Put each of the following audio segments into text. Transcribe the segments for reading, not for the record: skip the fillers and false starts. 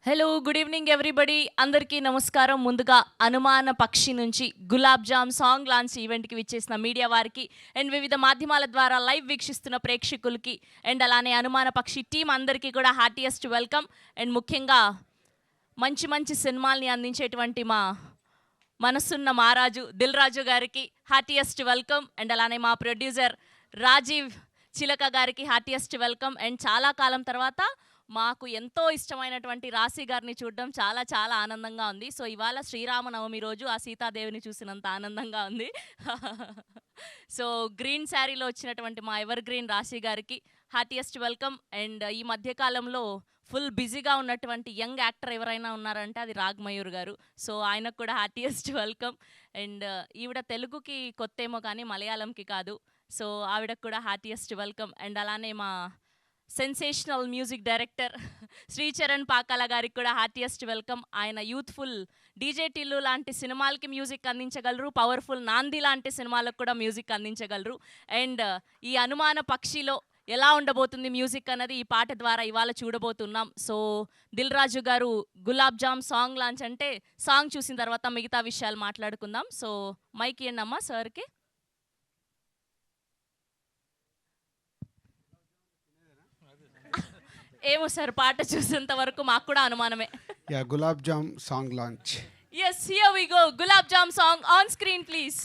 Hello good evening everybody అందరికీ నమస్కారం. ముందుగా అనుమాన పక్షి నుంచి గులాబ్ జామ్ సాంగ్ లాంచ్ ఈవెంట్కి విచ్చేసిన మీడియా వారికి అండ్ వివిధ మాధ్యమాల ద్వారా లైవ్ వీక్షిస్తున్న ప్రేక్షకులకి అండ్ అలానే అనుమాన పక్షి టీం అందరికీ కూడా హార్టియెస్ట్ వెల్కమ్. అండ్ ముఖ్యంగా మంచి మంచి సినిమాల్ని అందించేటువంటి మా మనసున్న మారాజు దిల్ రాజు గారికి హార్టియెస్ట్ వెల్కమ్. అండ్ అలానే మా ప్రొడ్యూసర్ రాజీవ్ చిలక గారికి హార్టియెస్ట్ వెల్కమ్. అండ్ చాలా కాలం తర్వాత మాకు ఎంతో ఇష్టమైనటువంటి రాశి గారిని చూడడం చాలా చాలా ఆనందంగా ఉంది. సో ఇవాళ శ్రీరామనవమి రోజు ఆ సీతాదేవిని చూసినంత ఆనందంగా ఉంది. సో గ్రీన్ శారీలో వచ్చినటువంటి మా ఎవర్ గ్రీన్ రాశి గారికి హార్టియెస్ట్ వెల్కమ్. అండ్ ఈ మధ్యకాలంలో ఫుల్ బిజీగా ఉన్నటువంటి యంగ్ యాక్టర్ ఎవరైనా ఉన్నారంటే అది రాగ్మయూర్ గారు. సో ఆయనకు కూడా హార్టియెస్ట్ వెల్కమ్. అండ్ ఈవిడ తెలుగుకి కొత్తేమో కానీ మలయాళంకి కాదు. సో ఆవిడకు కూడా హార్టియెస్ట్ వెల్కమ్. అండ్ అలానే మా sensational music director Sricharan Pakala గారికి కూడా హార్టియెస్ట్ వెల్కమ్. ఆయన యూత్ఫుల్ డీజే టిల్లు లాంటి సినిమాలకి మ్యూజిక్ అందించగలరు, పవర్ఫుల్ నాంది లాంటి సినిమాలకు కూడా మ్యూజిక్ అందించగలరు. అండ్ ఈ అనుమాన పక్షిలో ఎలా ఉండబోతుంది మ్యూజిక్ అన్నది ఈ పాట ద్వారా ఇవాళ చూడబోతున్నాం. సో దిల్ రాజు గారు గులాబ్ జామ్ సాంగ్ లాంచ్ అంటే సాంగ్ చూసిన తర్వాత మిగతా విషయాలు మాట్లాడుకుందాం. సో మైక్ ఇవ్వండి అమ్మా సార్కి. ఏమో సార్, పాట చూసేంత వరకు మాకు కూడా అనుమానమే. Yeah, Gulab Jam song launch. Yes, here we go. Gulab Jam song on screen, please.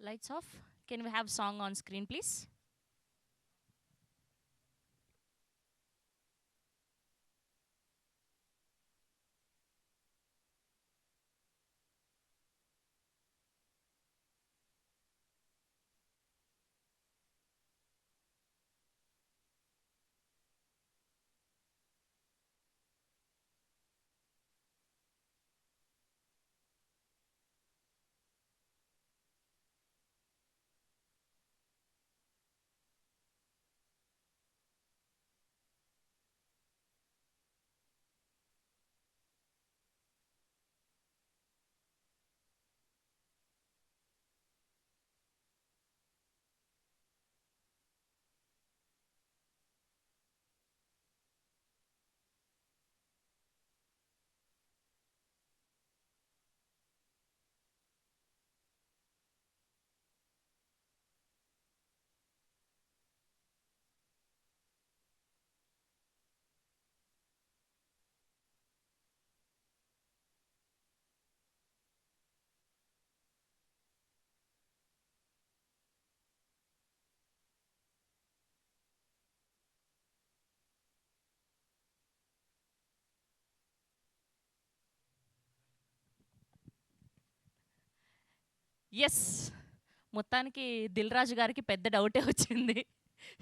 Lights off. Can we have song on screen, please? Yes. మొత్తానికి దిల్ రాజు గారికి పెద్ద డౌటే వచ్చింది.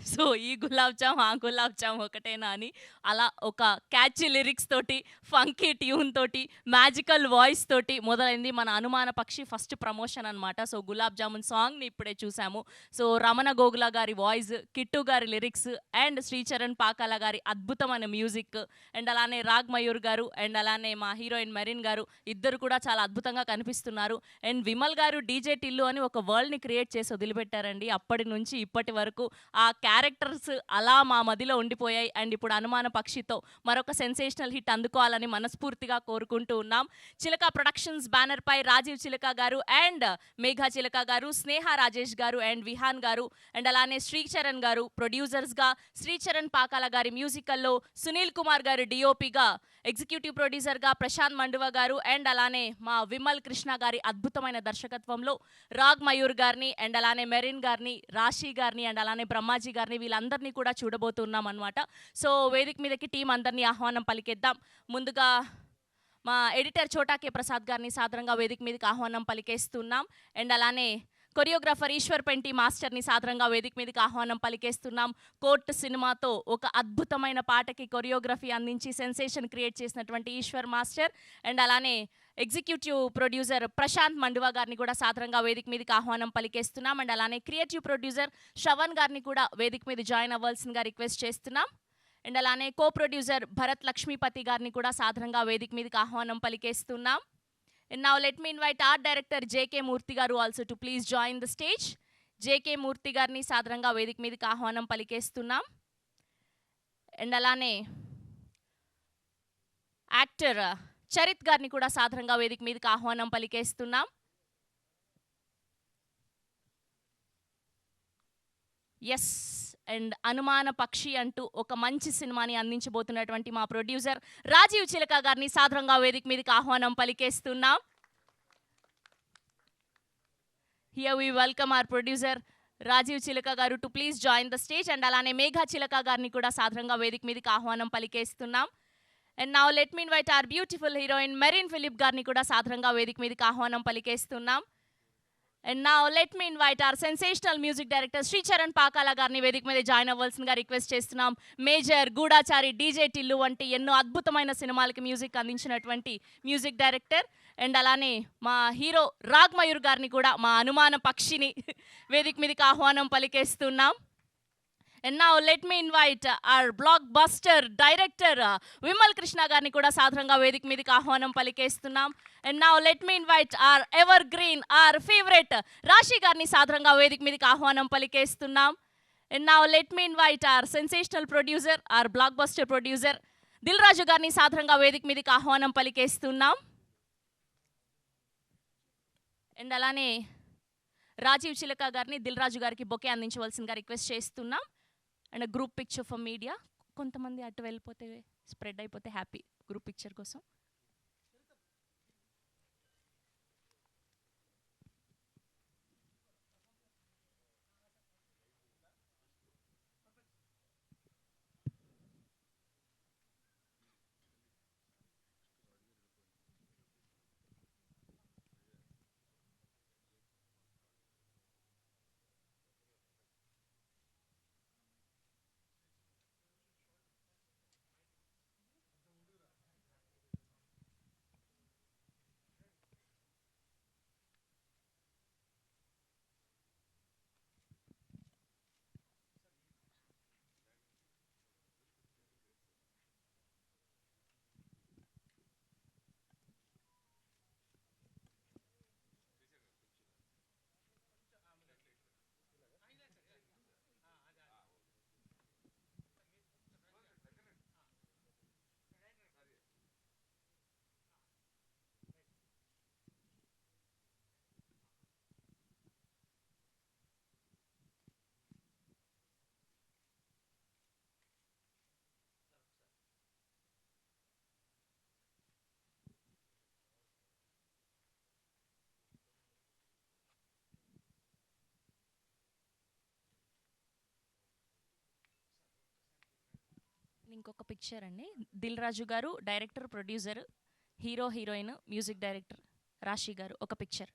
సో ఈ గులాబ్ జామ్, ఆ గులాబ్ జామ్ ఒకటేనా అని. అలా ఒక క్యాచీ లిరిక్స్ తోటి, ఫంకీ ట్యూన్ తోటి, మ్యాజికల్ వాయిస్ తోటి మొదలైంది మన అనుమాన పక్షి ఫస్ట్ ప్రమోషన్ అనమాట. సో గులాబ్ జామున్ సాంగ్ని ఇప్పుడే చూసాము. సో రమణ గోగుల గారి వాయిస్, కిట్టు గారి లిరిక్స్ అండ్ శ్రీచరణ్ పాకాల గారి అద్భుతమైన మ్యూజిక్ అండ్ అలానే రాగ్ మయూర్ గారు అండ్ అలానే మా హీరోయిన్ మెరిన్ గారు ఇద్దరు కూడా చాలా అద్భుతంగా కనిపిస్తున్నారు. అండ్ విమల్ గారు డీజే టిల్లు అని ఒక వరల్డ్ని క్రియేట్ చేసి వదిలిపెట్టారండి. అప్పటి నుంచి ఇప్పటి వరకు ఆ క్యారెక్టర్స్ అలా మా మదిలో ఉండిపోయాయి. అండ్ ఇప్పుడు అనుమాన పక్షితో మరొక సెన్సేషనల్ హిట్ అందుకోవాలని మనస్ఫూర్తిగా కోరుకుంటూ ఉన్నాం. చిలక ప్రొడక్షన్స్ బ్యానర్ పై రాజీవ్ చిలక గారు అండ్ మేఘా చిలక గారు, స్నేహ రాజేష్ గారు అండ్ విహాన్ గారు అండ్ అలానే శ్రీచరణ్ గారు ప్రొడ్యూసర్స్గా, శ్రీచరణ్ పాకాల గారి మ్యూజికల్లో సునీల్ కుమార్ గారు డిఓపిగా, ఎగ్జిక్యూటివ్ ప్రొడ్యూసర్గా ప్రశాంత్ మండువ గారు అండ్ అలానే మా విమల్ కృష్ణ గారి అద్భుతమైన దర్శకత్వంలో రాగ్ మయూర్ గారిని అండ్ అలానే మెరిన్ గారిని, రాశి గారిని అండ్ అలానే బ్రహ్మాజీ గారిని వీళ్ళందరినీ కూడా చూడబోతున్నాం అనమాట. సో వేదిక మీదకి టీం అందరినీ ఆహ్వానం పలికేద్దాం. ముందుగా మా ఎడిటర్ చోటాకే ప్రసాద్ గారిని సాదరంగా వేదిక మీదకి ఆహ్వానం పలికేస్తున్నాం. అండ్ అలానే కొరియోగ్రాఫర్ ఈశ్వర్ పెంటి మాస్టర్ని సాదరంగా వేదిక మీదకి ఆహ్వానం పలికేస్తున్నాం. కోర్ట్ సినిమాతో ఒక అద్భుతమైన పాటకి కొరియోగ్రఫీ అందించి సెన్సేషన్ క్రియేట్ చేసినటువంటి ఈశ్వర్ మాస్టర్ అండ్ అలానే ఎగ్జిక్యూటివ్ ప్రొడ్యూసర్ ప్రశాంత్ మండువా గారిని కూడా సాదరంగా వేదిక మీదకి ఆహ్వానం పలికేస్తున్నాం. అండ్ అలానే క్రియేటివ్ ప్రొడ్యూసర్ శ్రవణ్ గారిని కూడా వేదిక మీద జాయిన్ అవ్వాల్సిందిగా రిక్వెస్ట్ చేస్తున్నాం. అండ్ అలానే కో ప్రొడ్యూసర్ భరత్ లక్ష్మీపతి గారిని కూడా సాదరంగా వేదిక మీదకి ఆహ్వానం పలికేస్తున్నాం. And now let me invite art director J.K. Murthy garu also to please join the stage. J.K. Murthy గారిని సాదరంగా వేదిక మీదకి ఆహ్వానం పలికేస్తున్నాం. అండ్ అలానే యాక్టర్ చరిత్ గారిని కూడా సాదరంగా వేదిక మీదకి ఆహ్వానం పలికేస్తున్నాం. ఎస్. అండ్ అనుమాన పక్షి అంటూ ఒక మంచి సినిమాని అందించబోతున్నటువంటి మా ప్రొడ్యూసర్ రాజీవ్ చిలక గారిని సాదరంగా వేదిక మీదకి ఆహ్వానం పలికేస్తున్నాం. Here we welcome our producer Rajeev Chilaka గారు to please join the stage. And అలానే మేఘా చిలక గారిని కూడా సాదరంగా వేదిక మీదకి ఆహ్వానం పలికేస్తున్నాం. And now let me invite our beautiful heroine Merin Philip గారిని కూడా సాదరంగా వేదిక మీదకి ఆహ్వానం పలికేస్తున్నాం. And now let me invite our sensational music director Sricharan Pakala గారిని వేదిక మీద జాయిన్ అవ్వాల్సిందిగా రిక్వెస్ట్ చేస్తున్నాం. మేజర్, గూఢాచారి, డీజే టిల్లు వంటి ఎన్నో అద్భుతమైన సినిమాలకి మ్యూజిక్ అందించినటువంటి మ్యూజిక్ డైరెక్టర్ అండ్ అలానే మా హీరో రాగ్ మయూర్ గారిని కూడా మా అనుమాన పక్షిని వేదిక మీదకి ఆహ్వానం పలికేస్తున్నాం. And now let me invite our blockbuster director Vimal Krishna గారిని కూడా సాదరంగా వేదిక మీదకి ఆహ్వానం పలికేస్తున్నాం. And now let me invite our evergreen, our favorite రాశి గారిని సాదరంగా వేదిక మీదకి ఆహ్వానం పలికేస్తున్నాం. And now let me invite our sensational producer, our blockbuster producer Dil Raju గారిని సాదరంగా వేదిక మీదకి ఆహ్వానం పలికేస్తున్నాం. అండ్ అలానే రాజీవ్ చిలక గారిని దిల్ రాజు గారికి బొకే అందించవలసిందిగా రిక్వెస్ట్ చేస్తున్నాం. And group picture for media. కొంతమంది అటు వెళ్ళిపోతే స్ప్రెడ్ అయిపోతే హ్యాపీ గ్రూప్ పిక్చర్ కోసం. ఇంకొక పిక్చర్ అండి. దిల్ రాజు గారు director, producer, hero, heroine, music director రాశి గారు ఒక పిక్చర్.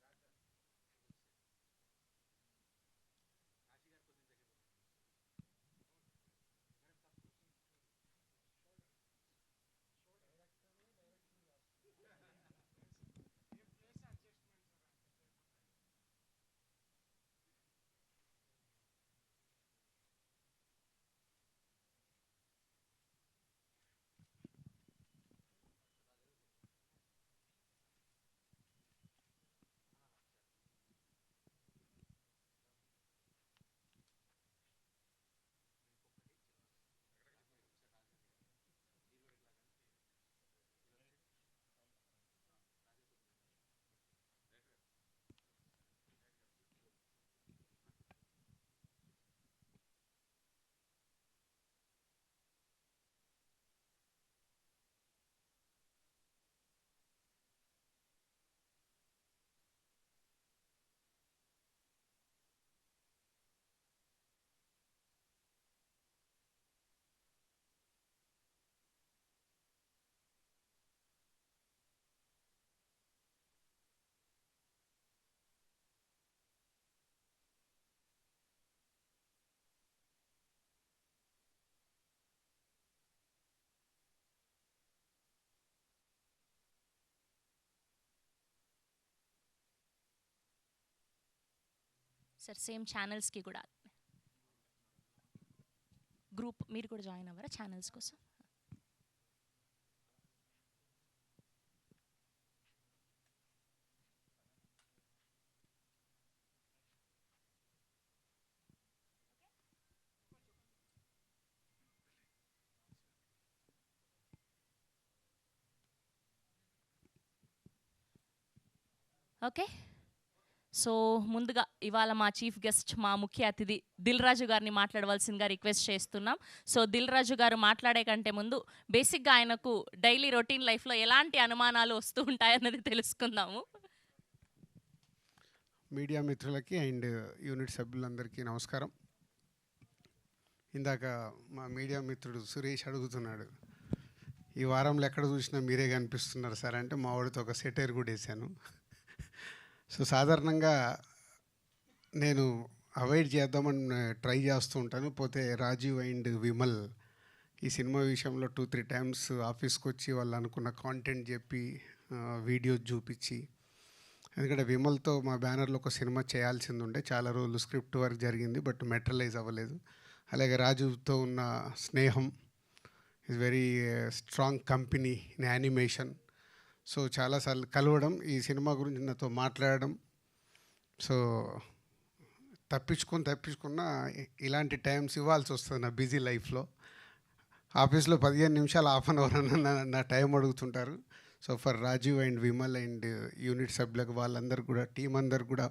సార్ సేమ్ ఛానల్స్కి కూడా గ్రూప్ మీరు కూడా జాయిన్ అవ్వరా ఛానల్స్ కోసం? ఓకే. సో ముందుగా ఇవాళ మా చీఫ్ గెస్ట్, మా ముఖ్య అతిథి దిల్ రాజు గారిని మాట్లాడవలసిందిగా రిక్వెస్ట్ చేస్తున్నాం. సో దిల్ రాజు గారు మాట్లాడే కంటే ముందు బేసిక్గా ఆయనకు డైలీ రొటీన్ లైఫ్లో ఎలాంటి అనుమానాలు వస్తూ ఉంటాయన్నది తెలుసుకుందాము. మీడియా మిత్రులకి అండ్ యూనిట్ సభ్యులందరికీ నమస్కారం. ఇందాక మా మీడియా మిత్రుడు సురేష్ అడుగుతున్నాడు, ఈ వారంలో ఎక్కడ చూసినా మీరే కనిపిస్తున్నారు సార్ అంటే, మా వాడితో ఒక సెటైర్ కూడా వేసాను. సో సాధారణంగా నేను అవాయిడ్ చేద్దామని ట్రై చేస్తూ ఉంటాను. పోతే రాజీవ్ అండ్ విమల్ ఈ సినిమా విషయంలో 2-3 టైమ్స్ ఆఫీస్కి వచ్చి వాళ్ళు అనుకున్న కాంటెంట్ చెప్పి వీడియోస్ చూపించి, ఎందుకంటే విమల్తో మా బ్యానర్లో ఒక సినిమా చేయాల్సింది ఉండే, చాలా రోజులు స్క్రిప్ట్ వర్క్ జరిగింది బట్ మెటరలైజ్ అవ్వలేదు. అలాగే రాజుతో ఉన్న స్నేహం is very strong company in animation. So చాలాసార్లు కలవడం, ఈ సినిమా గురించి నాతో మాట్లాడడం. సో తప్పించుకున్న ఇలాంటి టైమ్స్ ఇవ్వాల్సి వస్తుంది నా బిజీ లైఫ్లో. ఆఫీస్లో 15 నిమిషాలు, హాఫ్ అన్ అవర్ అన్న నా టైం అడుగుతుంటారు. So for Rajeev and Vimal and unit సభ్యులకు, వాళ్ళందరూ కూడా, టీం అందరు కూడా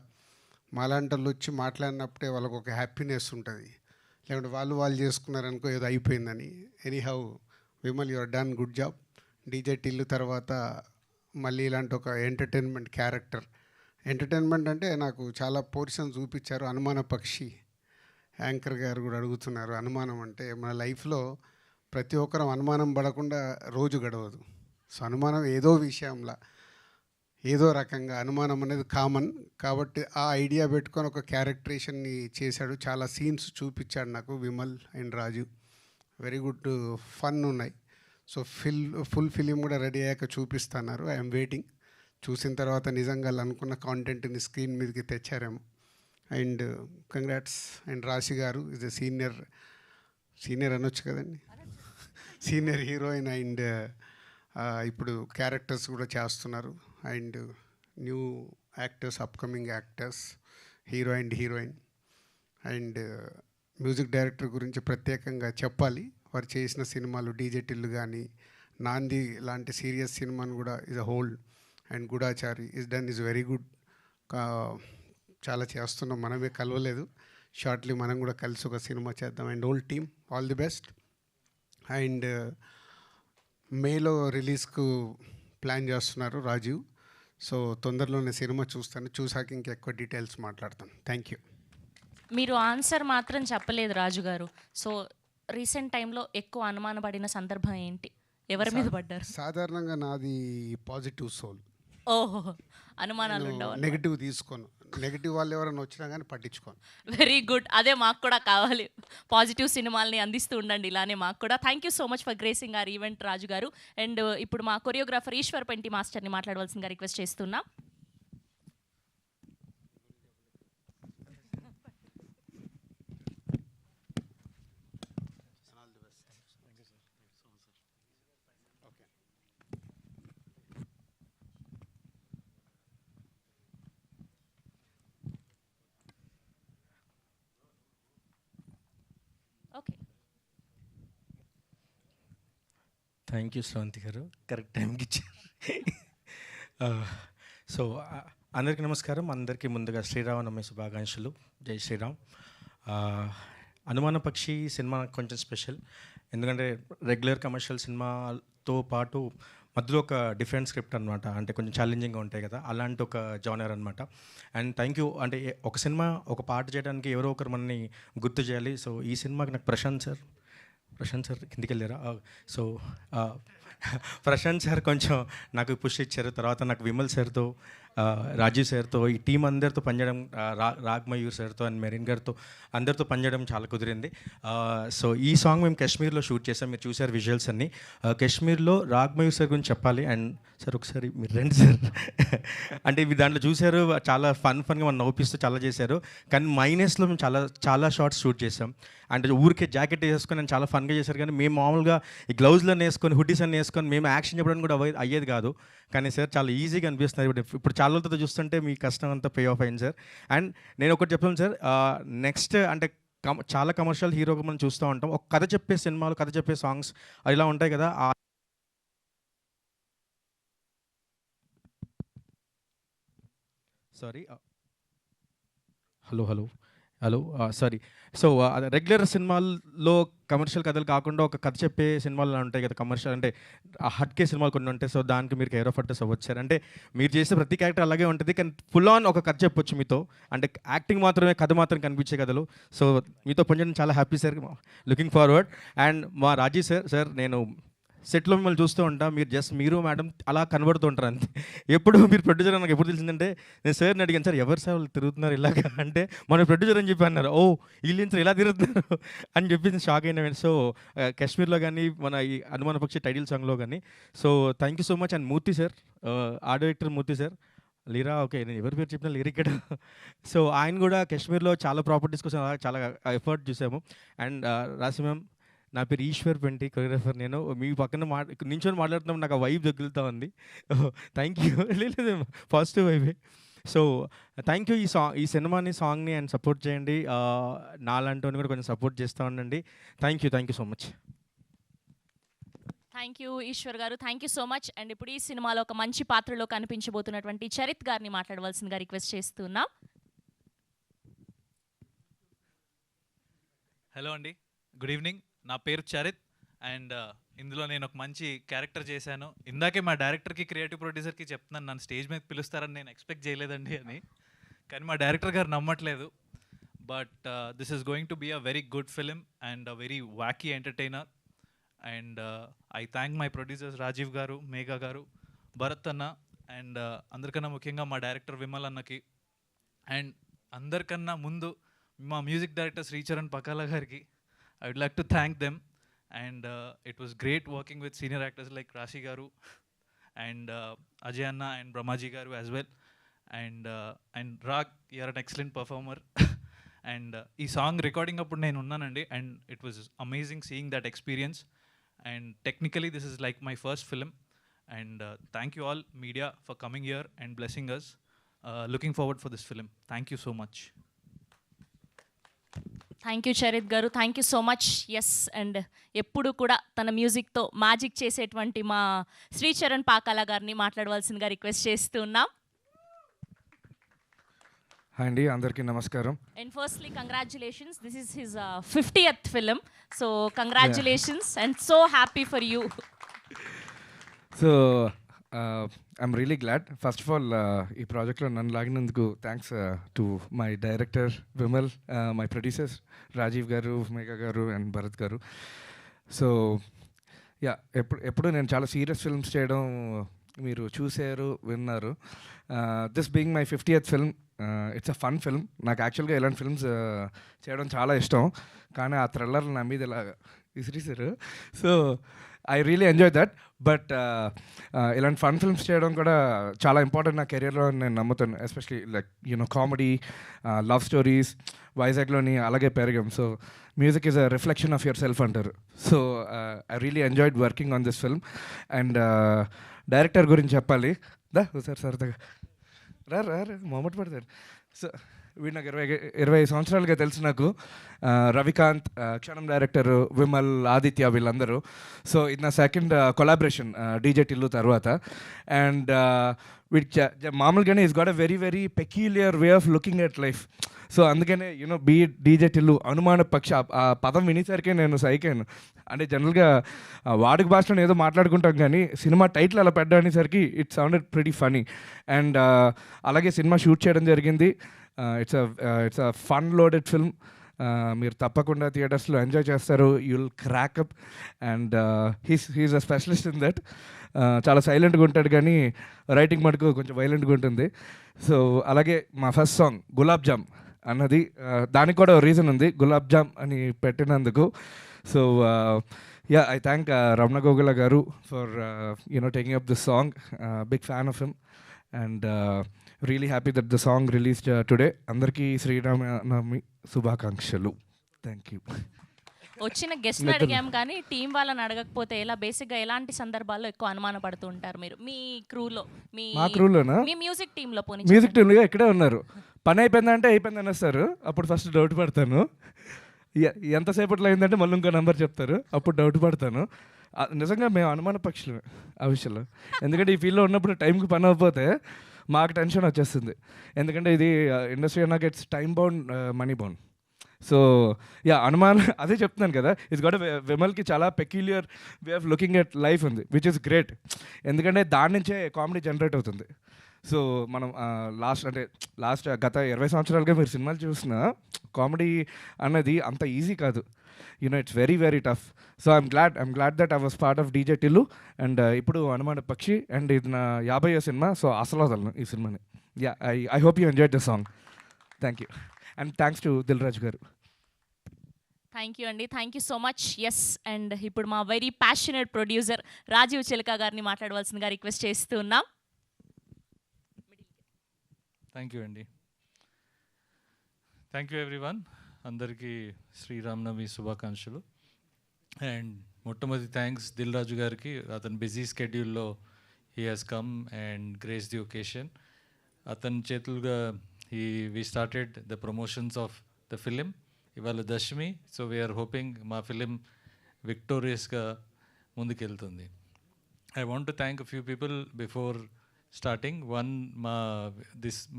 మాలాంటలు వచ్చి మాట్లాడినప్పుడే వాళ్ళకు ఒక హ్యాపీనెస్ ఉంటుంది. లేకుంటే వాళ్ళు చేసుకున్నారనుకో ఏదో అయిపోయిందని. Anyhow Vimal, your done good job. DJ Tillu తర్వాత మళ్ళీ ఇలాంటి ఒక ఎంటర్టైన్మెంట్ క్యారెక్టర్. ఎంటర్టైన్మెంట్ అంటే నాకు చాలా పోర్షన్ చూపించారు. అనుమాన పక్షి యాంకర్ గారు కూడా అడుగుతున్నారు, అనుమానం అంటే మన లైఫ్లో ప్రతి ఒక్కరం అనుమానం పడకుండా రోజు గడవదు. సో అనుమానం ఏదో విషయంలో ఏదో రకంగా అనుమానం అనేది కామన్. కాబట్టి ఆ ఐడియా పెట్టుకొని ఒక క్యారెక్టరేషన్ని చేశాడు. చాలా సీన్స్ చూపించాడు నాకు Vimal and Raju. Very good fun ఉన్నాయి. సో ఫుల్ ఫిలిం కూడా రెడీ అయ్యాక చూపిస్తున్నారు. I'm waiting. చూసిన తర్వాత నిజంగా అనుకున్న కాంటెంట్ని స్క్రీన్ మీదకి తెచ్చారేమో. And congrats. అండ్ రాశి గారు ఈజ్ ఎ సీనియర్ అనొచ్చు కదండి, సీనియర్ హీరోయిన్. అండ్ ఇప్పుడు క్యారెక్టర్స్ కూడా చేస్తున్నారు. And new actors, upcoming actors, hero and heroine. And music director గురించి ప్రత్యేకంగా చెప్పాలి. వారు చేసిన సినిమాలు డీజే టిల్లు కానీ, నాంది లాంటి సీరియస్ సినిమాను కూడా is a whole. And Goodachari is done, is very good. చాలా చేస్తున్నాం, మనమే కలవలేదు. షార్ట్లీ మనం కూడా కలిసి ఒక సినిమా చేద్దాం. And whole team all the best. And మేలో రిలీజ్కు ప్లాన్ చేస్తున్నారు రాజీవ్. సో తొందరలోనే సినిమా చూస్తాను, చూసాక ఇంకెక్కువ డీటెయిల్స్ మాట్లాడతాను. Thank you. మీరు ఆన్సర్ మాత్రం చెప్పలేదు రాజు గారు. సో రీసెంట్ టైంలో ఎక్కువ అనుమానపడిన సందర్భం ఏంటి? ఎవరి మీద పడ్డారు? సాధారణంగా నాది పాజిటివ్ సోల్. ఓహో! అనుమానాలు ఉండవు. నెగిటివ్ తీసుకోను. నెగిటివ్ వాళ్ళు ఎవరైనా వచ్చినా కానీ పట్టించుకోను. Very good. అదే మాకు కూడా కావాలి. పాజిటివ్ సినిమాల్ని అందిస్తూ ఉండండి ఇలానే మాకు కూడా. Thank you so much for gracing our event Raju గారు. అండ్ ఇప్పుడు మా కొరియోగ్రాఫర్ ఈశ్వర్ పెంటి మాస్టర్ని మాట్లాడవలసిందిగా రిక్వెస్ట్ చేస్తున్నాం. ఓకే. థ్యాంక్ యూ శ్రవంతి గారు, కరెక్ట్ టైంకి ఇచ్చారు. సో అందరికీ నమస్కారం. అందరికీ ముందుగా శ్రీరామనవమి శుభాకాంక్షలు. జై శ్రీరామ్. అనుమాన పక్షి సినిమా కొంచెం స్పెషల్, ఎందుకంటే రెగ్యులర్ కమర్షియల్ సినిమాతో పాటు మధ్యలో ఒక డిఫరెంట్ స్క్రిప్ట్ అనమాట. అంటే కొంచెం ఛాలెంజింగ్గా ఉంటాయి కదా, అలాంటి ఒక జానర్ అనమాట. And thank you. అంటే ఒక సినిమా ఒక పాట చేయడానికి ఎవరో ఒకరు మనని గుర్తు చేయాలి. సో ఈ సినిమాకి నాకు ప్రశాంత్ సార్ కిందికి వెళ్ళారా? సో ప్రశాంత్ సార్ కొంచెం నాకు పుష్ ఇచ్చారు. తర్వాత నాకు విమల్ సార్తో, రాజీవ్ సార్తో, ఈ టీం అందరితో పనిచేయడం, రాగ్మయూర్ సార్తో అండ్ మెరీన్ గారితో అందరితో పనిచేయడం చాలా కుదిరింది. సో ఈ సాంగ్ మేము కాశ్మీర్లో షూట్ చేసాం. మీరు చూసారు విజువల్స్ అన్నీ. కాశ్మీర్లో రాగ్మయూర్ సార్ గురించి చెప్పాలి. అండ్ సార్ ఒకసారి మీరు రండి సార్. అంటే ఇవి దాంట్లో చూశారు, చాలా ఫన్గా మనం నవ్విస్తూ చాలా చేశారు. కానీ మైనస్లో మేము చాలా షార్ట్స్ షూట్ చేసాం. అంటే ఊరికే జాకెట్ వేసుకొని నేను చాలా ఫన్గా చేశారు. కానీ మేము మామూలుగా ఈ గ్లౌజ్లను వేసుకొని హుడ్డీస్ అన్ని వేసుకొని మేము యాక్షన్ చెప్పడానికి కూడా అయ్యేది కాదు. కానీ సార్ చాలా ఈజీగా అనిపిస్తున్నారు. ఇప్పుడు చాలా రోజులతో చూస్తుంటే మీ కష్టం అంతా పే ఆఫ్ అయింది సార్. అండ్ నేను ఒకటి చెప్తాను సార్, నెక్స్ట్ అంటే చాలా కమర్షియల్ హీరోగా మనం చూస్తూ ఉంటాం. ఒక కథ చెప్పే సినిమాలు, కథ చెప్పే సాంగ్స్ ఇలా ఉంటాయి కదా. Sorry, hello sorry. So regular సినిమాల్లో కమర్షియల్ కథలు కాకుండా ఒక కథ చెప్పే సినిమాలు ఉంటాయి కదా, కమర్షియల్ అంటే హట్కే సినిమాలు కొన్ని ఉంటాయి. సో దానికి మీరు కేర్ ఆఫ్ అడ్రస్ అవ్వచ్చు సార్. అంటే మీరు చేసే ప్రతి క్యారెక్టర్ అలాగే ఉంటుంది, కానీ ఫుల్ ఆన్ ఒక కథ చెప్పొచ్చు మీతో. అంటే యాక్టింగ్ మాత్రమే, కథ మాత్రం కనిపించే కథలు. సో మీతో పనిచేయడం చాలా happy sir, looking forward. And మా రాజీ సార్ నేను సెట్లో మిమ్మల్ని చూస్తూ ఉంటా, మీరు మేడం అలా కనబడుతూ ఉంటారు అంతే. ఎప్పుడు మీరు ప్రొడ్యూసర్ నాకు ఎప్పుడు తెలిసిందంటే, నేను సార్ని అడిగాను, సార్ ఎవరు సార్ వాళ్ళు తిరుగుతున్నారు ఇలాగా అంటే, మన ప్రొడ్యూసర్ అని చెప్పి అన్నారు. ఓ వీళ్ళు సార్ ఇలా తిరుగుతున్నారు అని చెప్పి షాక్ అయినా. సో కాశ్మీర్లో కానీ మన ఈ అనుమాన పక్షి టైటిల్ సాంగ్లో కానీ. So thank you so much. And Murthy sir, art director Murthy sir, లీరా okay నేను ఎవరి పేరు చెప్పినా లిరిక్. సో ఆయన కూడా కాశ్మీర్లో చాలా ప్రాపర్టీస్ కోసం చాలా ఎఫర్ట్ చూసాము. అండ్ రాసి మ్యామ్, నా పేరు ఈశ్వర్ పెంటి, కొరియోగ్రాఫర్. నేను మీ పక్కన నించొని మాట్లాడుతున్నాం, నాకు ఆ వైబ్ తగులుతూ ఉంది. Thank you. లేదు పాజిటివ్ వైబే. So thank you. ఈ సినిమాని, సాంగ్ని అండ్ సపోర్ట్ చేయండి. నాలాంటి కూడా కొంచెం సపోర్ట్ చేస్తూ ఉండండి. Thank you so much. Thank you Eshwar గారు, thank you so much. And ఇప్పుడు ఈ సినిమాలో ఒక మంచి పాత్రలో కనిపించబోతున్నటువంటి చరిత్ గారిని మాట్లాడవలసిందిగా రిక్వెస్ట్ చేస్తున్నాం. హలో అండి, గుడ్ ఈవినింగ్. నా పేరు చరిత్ అండ్ ఇందులో నేను ఒక మంచి క్యారెక్టర్ చేశాను. ఇందాకే మా డైరెక్టర్కి, క్రియేటివ్ ప్రొడ్యూసర్కి చెప్తున్నాను, నన్ను స్టేజ్ మీద పిలుస్తారని నేను ఎక్స్పెక్ట్ చేయలేదండి అని. కానీ మా డైరెక్టర్ గారు నమ్మట్లేదు. But this is going to be a very good film and a very wacky entertainer. And I thank my producers Rajiv గారు, మేఘా గారు, భరత్ అన్న, అండ్ అందరికన్నా ముఖ్యంగా మా డైరెక్టర్ విమల్ అన్నకి. అండ్ అందరికన్నా ముందు మా మ్యూజిక్ డైరెక్టర్ శ్రీచరణ్ పకాల గారికి I would like to thank them. And it was great working with senior actors like Rashi Garu and Ajay Anna and Brahmaji Garu as well. And Rag, you are an excellent performer. And ee song recording appudu nenu unnanandi, and it was amazing seeing that experience. And technically this is like my first film. And thank you all media for coming here and blessing us. Looking forward for this film. Thank you so much. Thank you Charith గారు, thank you so much. Yes, and ఎప్పుడు కూడా తన మ్యూజిక్తో magic చేసేటువంటి మా శ్రీచరణ్ పాకాల గారిని మాట్లాడవలసిందిగా request చేస్తున్నాం. Hi అండి, అందరికీ నమస్కారం. And firstly congratulations, this is his 50th film. So congratulations and so happy for you. So I'm really glad. First of all ఈ ప్రాజెక్ట్లో నన్ను లాగినందుకు thanks to my director Vimal, my producers Rajiv గారు, మేఘా గారు అండ్ భరత్ గారు. సో యా, ఎప్పుడు నేను చాలా సీరియస్ ఫిల్మ్స్ చేయడం మీరు చూసారు, విన్నారు. This being my 50th film, it's a fun film. నాకు యాక్చువల్గా ఇలాంటి ఫిల్మ్స్ చేయడం చాలా ఇష్టం, కానీ ఆ థ్రిల్లర్ నా మీద ఇలా విసిరిసారు. So I really enjoy that. But ఇలాంటి ఫన్ ఫిల్మ్స్ చేయడం కూడా చాలా ఇంపార్టెంట్ నా కెరియర్లో నేను నమ్ముతాను. Especially like comedy, love stories వైజాగ్లోని అలాగే పెరిగాం. So music is a reflection of yourself అంటారు. So I really enjoyed working on this film. And director గురించి చెప్పాలి. సార్ సరదాగా రా మొహమాట పడతారు. సో వీడు నాకు 20 సంవత్సరాలుగా తెలుసు నాకు. రవికాంత్, క్షణం డైరెక్టర్, విమల్, ఆదిత్య, వీళ్ళందరూ. సో ఇది నా సెకండ్ కొలాబరేషన్ డీజే టిల్లు తర్వాత. అండ్ వీడి మామూలుగానే is got a very very peculiar way of looking at life. So అందుకనే బీ డీజే టిల్లు అనుమాన పక్ష ఆ పదం వినేసరికి నేను సైకాను. అంటే జనరల్గా వాడుక భాషలో ఏదో మాట్లాడుకుంటాం, కానీ సినిమా టైటిల్ అలా పెట్టడానిసరికి it sounded pretty funny. And అలాగే సినిమా షూట్ చేయడం జరిగింది. It's a fun loaded film. మీరు తప్పకుండా థియేటర్స్లో ఎంజాయ్ చేస్తారు. You'll crack up. And he's a specialist in that. చాలా సైలెంట్గా ఉంటాడు, కానీ రైటింగ్ మటుకు కొంచెం వైలెంట్గా ఉంటుంది. సో అలాగే మా ఫస్ట్ సాంగ్ గులాబ్ జామ్ అన్నది, దానికి కూడా రీజన్ ఉంది, గులాబ్ జామ్ అని పెట్టినందుకు. So yeah, I thank Ramana Gogula గారు for taking up this song. Big fan of him. And really happy that the song released today. అందరికీ శ్రీరామనవమి శుభాకాంక్షలు. Thank you. వచ్చిన గెస్ట్ని అడిగాం కానీ టీం వాళ్ళని అడగకపోతే ఎలా? బేసిక్గా ఎలాంటి సందర్భాల్లో ఎక్కువ అనుమాన పడుతూ ఉంటారు మీరు మీ క్రూలో? మా క్రూలోనా? మీ మ్యూజిక్ టీంలో పోనీ మ్యూజిక్ టీంలో ఇక్కడే ఉన్నారు. పని అయిపోయిందంటే అయిపోయింది అనేస్తారు. అప్పుడు ఫస్ట్ డౌట్ పడతాను. ఎంతసేపట్లో అయిందంటే మళ్ళీ ఇంకో నెంబర్ చెప్తారు, అప్పుడు డౌట్ పడతాను. నిజంగా మేము అనుమాన పక్షులు ఆ విషయంలో. ఎందుకంటే ఈ ఫీల్డ్లో ఉన్నప్పుడు టైంకి పని అవ్వకపోతే మాకు టెన్షన్ వచ్చేస్తుంది. ఎందుకంటే ఇది ఇండస్ట్రీ అన్నాక it's time bound, money bound. So yeah, అనుమానం అదే చెప్తున్నాను కదా. ఇట్స్ గాట్ విమల్కి చాలా peculiar way of looking at life ఉంది, విచ్ ఇస్ గ్రేట్. ఎందుకంటే దాని నుంచే కామెడీ జనరేట్ అవుతుంది. సో మనం లాస్ట్ గత 20 సంవత్సరాలుగా మీరు సినిమాలు చూసిన కామెడీ అన్నది అంత ఈజీ కాదు. It's very very tough. So I'm glad that I was part of DJ Tillu. And ఇప్పుడు అనుమాన పక్షి, అండ్ ఇది నా 50వ సినిమా. సో అసలు వదలను ఈ సినిమాని. Yeah, I hope you enjoy the song. Thank you. And thanks to Dil Raju గారు. థ్యాంక్ యూ అండి, thank you so much. Yes, and ఇప్పుడు మా వెరీ ప్యాషనెట్ ప్రొడ్యూసర్ రాజీవ్ చిలక గారిని మాట్లాడవలసిందిగా రిక్వెస్ట్ చేస్తూ ఉన్నాం. థ్యాంక్ యూ అండి. Thank you everyone. అందరికీ శ్రీరామనవమి శుభాకాంక్షలు. అండ్ మొట్టమొదటి థ్యాంక్స్ దిల్ రాజు గారికి. అతను బిజీ స్కెడ్యూల్లో he has come and grace the occasion. అతని చేతులుగా we started the promotions of the film. ఇవాళ దశమి. సో వీఆర్ హోపింగ్ మా ఫిలిం విక్టోరియస్గా ముందుకెళ్తుంది. I want to thank a few people before starting. One,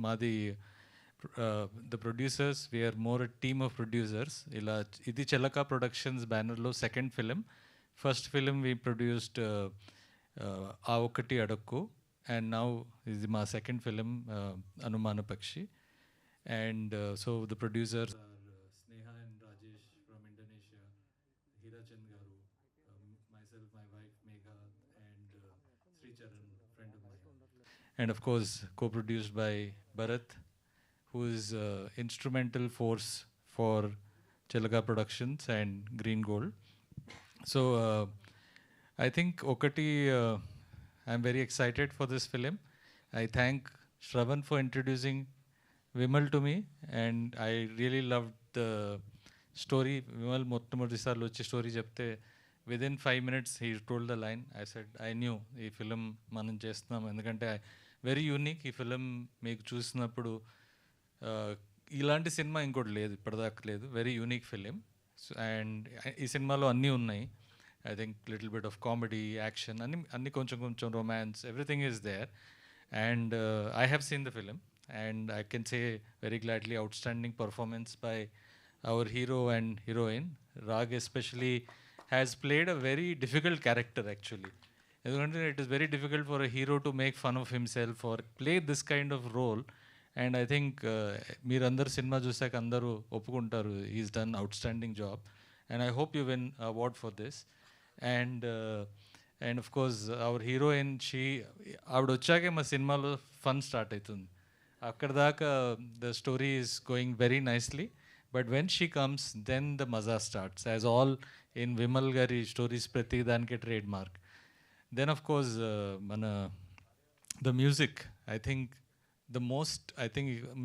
మాది the producers. We are more a team of producers. ఇది Chilaka productions బ్యానర్లో second film. First film we produced ఆ ఒక్కటి అడక్కు. And now this is my second film, Anumana Pakshi. And so the producers are Sneha and Rajesh from Indonesia, Hira Chand Garu, myself, my wife Megha, and Sri Charan, friend of mine. And of course, co-produced by Bharat, who is instrumental force for Chelaga Productions and Green Gold. So I think Okati, I'm very excited for this film. I thank Shravan for introducing Vimal to me, and I really loved the story. Vimal మొట్టమొదటిసారి వచ్చి story చెప్తే within 5 minutes he told the line. I said I knew ఈ film మనం చేస్తున్నాం, ఎందుకంటే very unique ఈ film. మీకు చూసినప్పుడు ఇలాంటి సినిమా ఇంకోటి లేదు, ఇప్పటిదాకా లేదు. Very unique film. అండ్ ఈ సినిమాలో అన్నీ ఉన్నాయి. I think little bit of comedy, action, and koncham romance, everything is there. And I have seen the film, and I can say very gladly outstanding performance by our hero and heroine. Rag especially has played a very difficult character actually. ఎందుకంటే it is very difficult for a hero to make fun of himself or play this kind of role. And I think మీరందరూ సినిమా చూసాక అందరూ ఒప్పుకుంటారు is done outstanding job. And I hope you win award for this. And and of course our heroine ఆవిడ వచ్చాకే మా సినిమాలో fun start అవుతుంది. అక్కడ దాకా the story is going very nicely, but when she comes then the మజా starts, as all in Vimal గారి stories ప్రతి దానికే trademark. Then of course మన the music, I think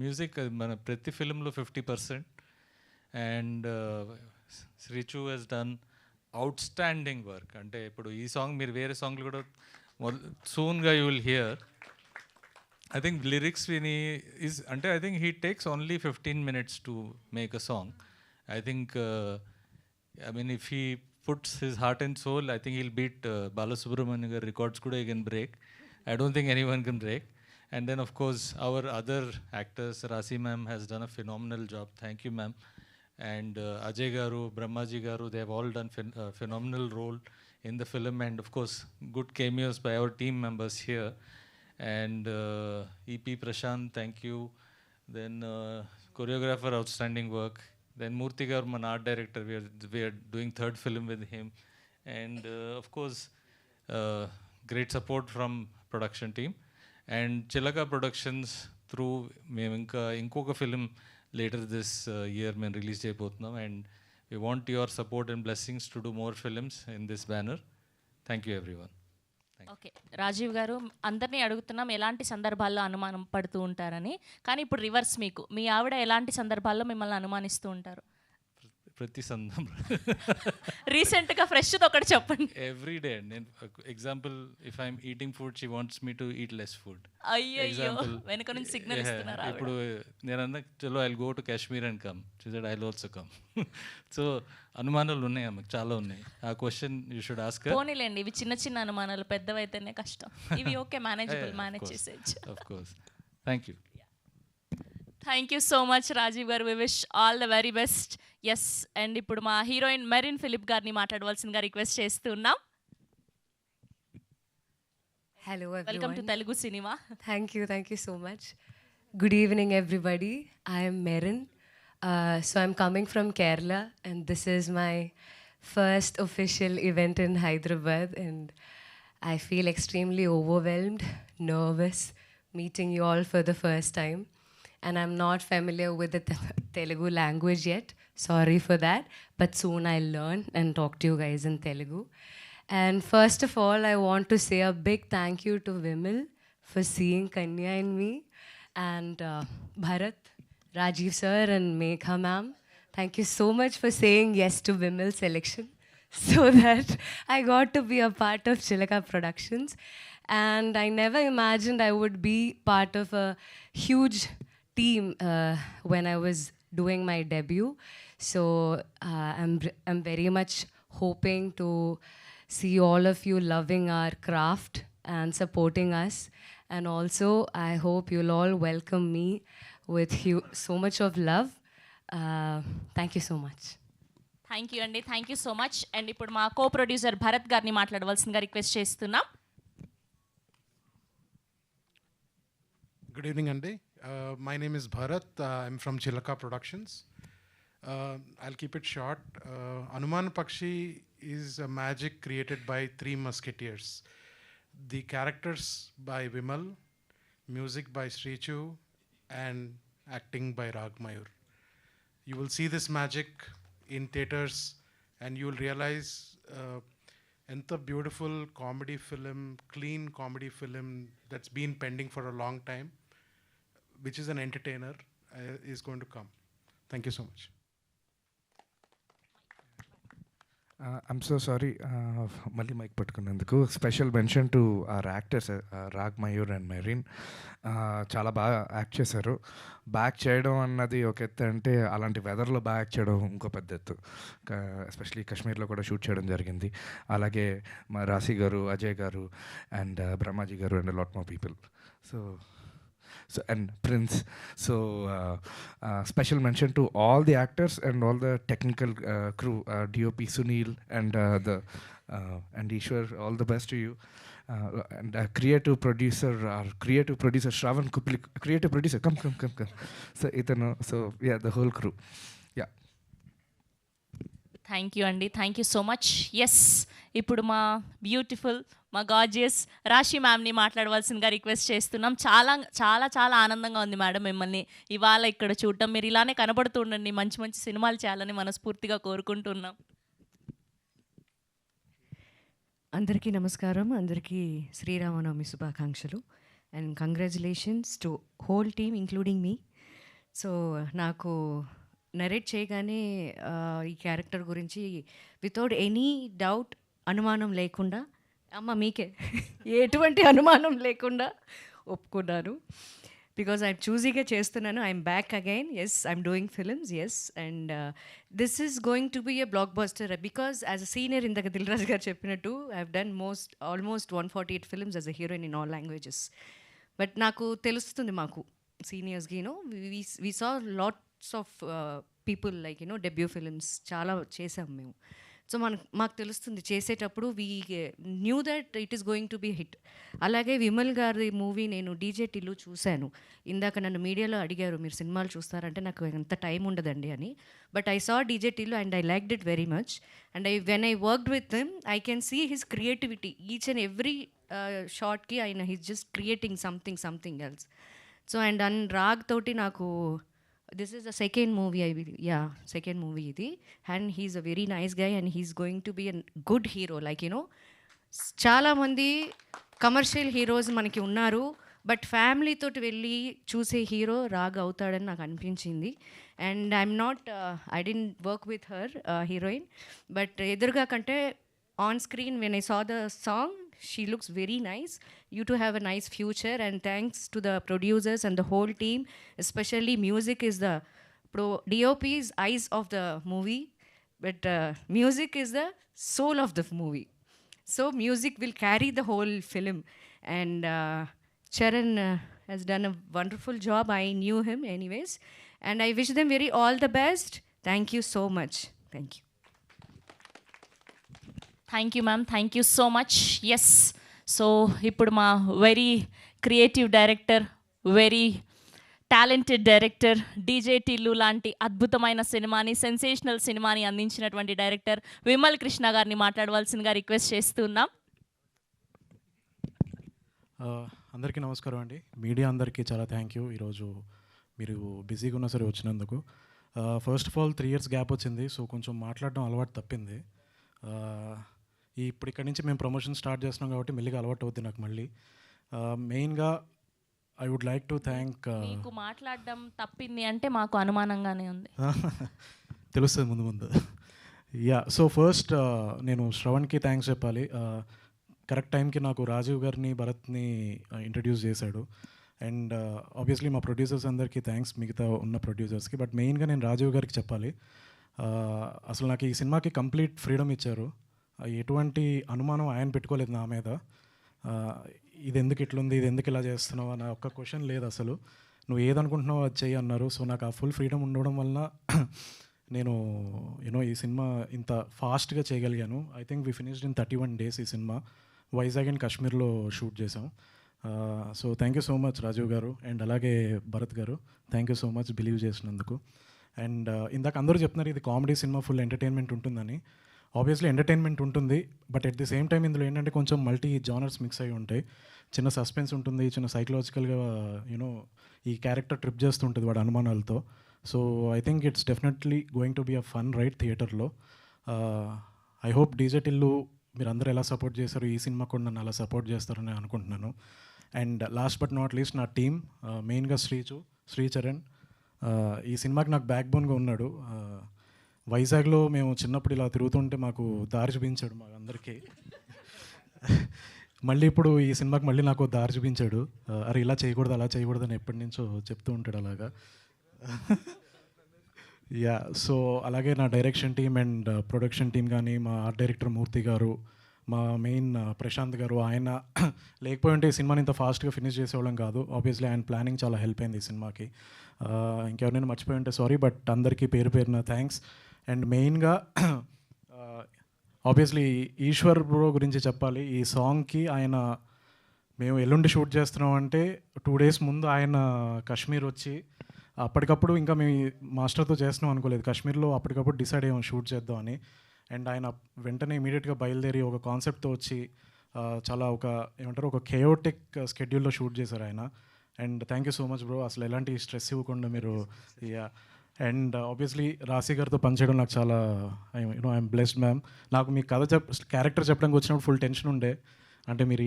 music మన ప్రతి ఫిలింలో 50%. And Srichu he's done outstanding work. అంటే ఇప్పుడు ఈ సాంగ్ మీరు వేరే సాంగ్లు కూడా సూన్గా you will hear. I think lyrics I think he takes only 15 minutes to make a song. I think, if he puts his heart and soul, I think he'll beat Balasubramanian records kuda he can break. I don't think anyone can break. And then of course our other actors, Rasi ma'am has done a phenomenal job. Thank you ma'am. And Ajay garu, Brahmaji garu, they have all done phenomenal role in the film, and of course good cameos by our team members here. And EP Prashant, thank you. Then choreographer, outstanding work. Then Murthy Garu, my art director, we are doing third film with him. And of course great support from production team. And Chilaka Productions through మేము ఇంకా ఇంకొక film later this year మేము release చేయబోతున్నాం. And we want your support and blessings to do more films in this banner. Thank you everyone. Okay, Rajeev గారు, అందరినీ అడుగుతున్నాం ఎలాంటి సందర్భాల్లో అనుమానం పడుతూ ఉంటారని. కానీ ఇప్పుడు రివర్స్, మీ ఆవిడ ఎలాంటి సందర్భాల్లో మిమ్మల్ని అనుమానిస్తూ ఉంటారు? ప్రతి సందర్భం రీసెంట్గా ఫ్రెష్ది ఒకటి చెప్పండి. Every day. నేను example, if I'm eating food, she wants me to eat less food. అయ్యో, వెనక నుంచి సిగ్నల్ ఇస్తున్నారు. ఇప్పుడు నేను అన్నా చలో I go to Kashmir and come, she said I will also come. So అనుమానాలు ఉన్నాయి ఆమెకు, చాలా ఉన్నాయి. ఆ question you should ask her. పోనీలేండి, ఇవి చిన్న చిన్న అనుమానాలు, పెద్దవైతేనే కష్టం. ఇవి ఓకే, మేనేజ్ చేసేయచ్చు. Of course. Thank you. Thank you so much Rajeev గారు. We wish all the very best. Yes, and ఇప్పుడు మా హీరోయిన్ మెరిన్ ఫిలిప్ గారిని మాట్లాడవలసిందిగా రిక్వెస్ట్ చేస్తున్నాం. Hello everyone. Welcome to Telugu cinema. Thank you so much. Good evening everybody. I am Merin. So I'm coming from Kerala and this is my first official event in Hyderabad and I feel extremely overwhelmed, nervous, meeting you all for the first time. And I'm not familiar with the Telugu language yet. Sorry for that. But soon I'll learn and talk to you guys in Telugu. And first of all, I want to say a big thank you to Vimal for seeing Kanya in me. And Bharat, Rajiv sir and Megha ma'am, thank you so much for saying yes to Vimal's selection so that I got to be a part of Chilaka Productions. And I never imagined I would be part of a huge team when I was doing my debut. So I'm very much hoping to see all of you loving our craft and supporting us. And also, I hope you'll all welcome me with so much of love. Thank you so much. Thank you అండి, thank you so much. And ఇప్పుడు మా co producer Bharat గారిని మాట్లాడవలసిందిగా request చేస్తున్నాం. Good evening, Andy. My name is Bharat. I'm from Chilaka Productions. I'll keep it short. Anuman Pakshi is a magic created by three musketeers. The characters by Vimal, music by Srichu, and acting by Rag Mayur. You will see this magic in theaters and you will realize enta beautiful comedy film, clean comedy film that's been pending for a long time, which is an entertainer, is going to come. Thank you so much. I'm so sorry, మళ్ళీ mic పట్టుకున్నందుకు. Special mention to our actors Raag Mayur and Merin. చాలా బాగా act చేశారు. Back చేయడం అన్నది ఒక ఎత్తు అంటే, అలాంటి వెదర్లో బాగా యాక్ట్ చేయడం ఇంకో పెద్ద ఎత్తు. ఎస్పెషలీ కాశ్మీర్లో కూడా షూట్ చేయడం జరిగింది. అలాగే మా రాశి గారు, అజయ్ గారు అండ్ బ్రహ్మాజీ గారు and lot more people. So and Prince. So special mention to all the actors and all the technical crew, DOP Sunil and and Ishwar, all the best to you. and creative producer Shravan Kupli, creative producer, come. So itano, so yeah, the whole crew. Yeah. Thank you అండి, thank you so much. Yes, ఇప్పుడు మా beautiful, మా gorgeous రాశి మ్యామ్ని మాట్లాడవలసిందిగా request చేస్తున్నాం. చాలా చాలా చాలా ఆనందంగా ఉంది మేడం మిమ్మల్ని ఇవాళ ఇక్కడ చూడటం. మీరు ఇలానే కనబడుతూ ఉండండి, మంచి మంచి సినిమాలు చేయాలని మనస్ఫూర్తిగా కోరుకుంటున్నాం. అందరికీ నమస్కారం, అందరికీ శ్రీరామనవమి శుభాకాంక్షలు and congratulations to whole team including me. So నాకు నరేట్ చేయగానే ఈ క్యారెక్టర్ గురించి వితౌట్ ఎనీ డౌట్, అనుమానం లేకుండా, అమ్మ మీకే ఎటువంటి అనుమానం లేకుండా ఒప్పుకున్నాను. బికాజ్ ఐఎమ్ చూజీగా చేస్తున్నాను. I'm back again. Yes, I'm doing films. Yes, and this is going to be a blockbuster because as a senior, ఇందాక దిల్ రాజు గారు చెప్పినట్టు, I have done almost 148 films as a heroine in all languages. But నాకు తెలుస్తుంది, మాకు సీనియర్స్కి we saw lots of people like debut films చాలా చేసాం మేము. So మాకు తెలుస్తుంది చేసేటప్పుడు we knew that it is going to be hit. అలాగే విమల్ గారి మూవీ నేను డీజే టిల్లు చూశాను. ఇందాక నన్ను మీడియాలో అడిగారు మీరు సినిమాలు చూస్తారంటే నాకు ఎంత టైం ఉండదండి అని. But I saw DJ Tillu and I liked it very much. And when I worked with him I can see his creativity. Each and every షార్ట్కి ఆయన his just creating something else. So and Raag తోటి నాకు this is the second movie, I believe. Yeah, second movie idi, and he's a very nice guy and he's going to be a good hero. Like చాలా మంది commercial heroes మనకి ఉన్నారు, but family తోటి వెళ్ళి చూసే hero raag అవుతాడని నాకు అనిపించింది. And I'm not, I didn't work with her heroine, but ఎదురుగా కంటే on screen when I saw the song, she looks very nice. You two have a nice future, and thanks to the producers and the whole team. Especially music is the DOP's eyes of the movie, but music is the soul of the movie. So music will carry the whole film, and Charan has done a wonderful job. I knew him anyways, and I wish them all the best. Thank you so much. Thank you. Thank you ma'am, thank you so much. Yes, so ఇప్పుడు మా very creative director, very talented director, DJ Tillu లాంటి అద్భుతమైన సినిమాని, sensational సినిమాని అందించినటువంటి director Vimal Krishna గారిని మాట్లాడవలసిందిగా request చేస్తున్నాం. అందరికీ నమస్కారం అండి. మీడియా అందరికీ చాలా థ్యాంక్ యూ. ఈరోజు మీరు బిజీగా ఉన్నా సరే వచ్చినందుకు. First of all 3 years gap వచ్చింది, సో కొంచెం మాట్లాడడం అలవాటు తప్పింది. ఇప్పుడు ఇక్కడి నుంచి మేము ప్రమోషన్ స్టార్ట్ చేస్తున్నాం కాబట్టి మెల్లిగా అలవాటు అవుద్ది నాకు మళ్ళీ. మెయిన్గా I would like to thank. మీకు మాట్లాడడం తప్పింది అంటే మాకు అనుమానంగానే ఉంది. తెలుస్తుంది ముందు ముందు. యా, సో ఫస్ట్ నేను శ్రవణ్కి థ్యాంక్స్ చెప్పాలి. కరెక్ట్ టైంకి నాకు రాజీవ్ గారిని, భరత్ని ఇంట్రడ్యూస్ చేశాడు. అండ్ ఆబ్వియస్లీ మా ప్రొడ్యూసర్స్ అందరికీ థ్యాంక్స్, మిగతా ఉన్న ప్రొడ్యూసర్స్కి. బట్ మెయిన్గా నేను రాజీవ్ గారికి చెప్పాలి. అసలు నాకు ఈ సినిమాకి కంప్లీట్ ఫ్రీడమ్ ఇచ్చారు. ఎటువంటి అనుమానం ఆయన పెట్టుకోలేదు నా మీద. ఇది ఎందుకు ఇట్లుంది, ఇది ఎందుకు ఇలా చేస్తున్నావు అన్న ఒక్క క్వశ్చన్ లేదు అసలు. నువ్వు ఏదనుకుంటున్నావు అది చెయ్యి అన్నారు. సో నాకు ఆ ఫుల్ ఫ్రీడమ్ ఉండడం వలన నేను ఈ సినిమా ఇంత ఫాస్ట్గా చేయగలిగాను. I think we finished in 31 days ఈ సినిమా. వైజాగ్ అండ్ కాశ్మీర్లో షూట్ చేసాం. So thank you so much Rajeev గారు, అండ్ అలాగే భరత్ గారు, thank you so much believe చేసినందుకు. అండ్ ఇందాక అందరూ చెప్తున్నారు ఇది కామెడీ సినిమా, ఫుల్ ఎంటర్టైన్మెంట్ ఉంటుందని. ఆబ్వియస్లీ ఎంటర్టైన్మెంట్ ఉంటుంది, but at the same time ఇందులో ఏంటంటే కొంచెం మల్టీ జానర్స్ మిక్స్ అయి ఉంటాయి. చిన్న సస్పెన్స్ ఉంటుంది, చిన్న సైకలాజికల్గా ఈ క్యారెక్టర్ ట్రిప్ చేస్తుంటుంది వాడు అనుమానాలతో. So I think it's definitely going to be a fun ride థియేటర్లో. ఐ హోప్ డీజే టిల్లు మీరు అందరూ ఎలా సపోర్ట్ చేశారు, ఈ సినిమా కూడా నన్ను అలా సపోర్ట్ చేస్తారని అనుకుంటున్నాను. And last but not least నా టీమ్, మెయిన్గా శ్రీచరణ్ ఈ సినిమాకి నాకు బ్యాక్ బోన్గా ఉన్నాడు. వైజాగ్లో మేము చిన్నప్పుడు ఇలా తిరుగుతుంటే మాకు దారి చూపించాడు మా అందరికీ. మళ్ళీ ఇప్పుడు ఈ సినిమాకి మళ్ళీ నాకు దారి చూపించాడు. అరే ఇలా చేయకూడదు, అలా చేయకూడదు అని ఎప్పటి నుంచో చెప్తూ ఉంటాడు అలాగా. యా, సో అలాగే నా direction team and production team కానీ, మా ఆర్ట్ డైరెక్టర్ మూర్తి గారు, మా మెయిన్ ప్రశాంత్ గారు, ఆయన లేకపోయి ఉంటే ఈ సినిమాని ఇంత ఫాస్ట్గా ఫినిష్ చేసేవాళ్ళం కాదు. ఆబ్వియస్లీ ఆయన ప్లానింగ్ చాలా హెల్ప్ అయింది ఈ సినిమాకి. ఇంకెవరైనా మర్చిపోయి ఉంటే సారీ, బట్ అందరికీ పేరు పేరున థ్యాంక్స్. అండ్ మెయిన్గా ఆబ్వియస్లీ ఈశ్వర్ బ్రో గురించి చెప్పాలి. ఈ సాంగ్కి ఆయన మేము ఎల్లుండి షూట్ చేస్తున్నాం అంటే 2 days ముందు ఆయన కాశ్మీర్ వచ్చి అప్పటికప్పుడు ఇంకా మేము మాస్టర్తో చేస్తున్నాం అనుకోలేదు. కాశ్మీర్లో అప్పటికప్పుడు డిసైడ్ అయ్యాం షూట్ చేద్దామని. అండ్ ఆయన వెంటనే ఇమీడియట్గా బయలుదేరి ఒక కాన్సెప్ట్తో వచ్చి చాలా ఒక ఏమంటారు ఒక కేయోటిక్ స్కెడ్యూల్లో షూట్ చేశారు ఆయన. And thank you so much bro, అసలు ఎలాంటి స్ట్రెస్ ఇవ్వకుండా మీరు. యా, అండ్ ఆబ్వియస్లీ రాశి గారితో పనిచేయడం నాకు చాలా ఐఎమ్ బ్లెస్డ్ మ్యామ్. నాకు మీ కథ క్యారెక్టర్ చెప్పడానికి వచ్చినప్పుడు ఫుల్ టెన్షన్ ఉండే, అంటే మీరు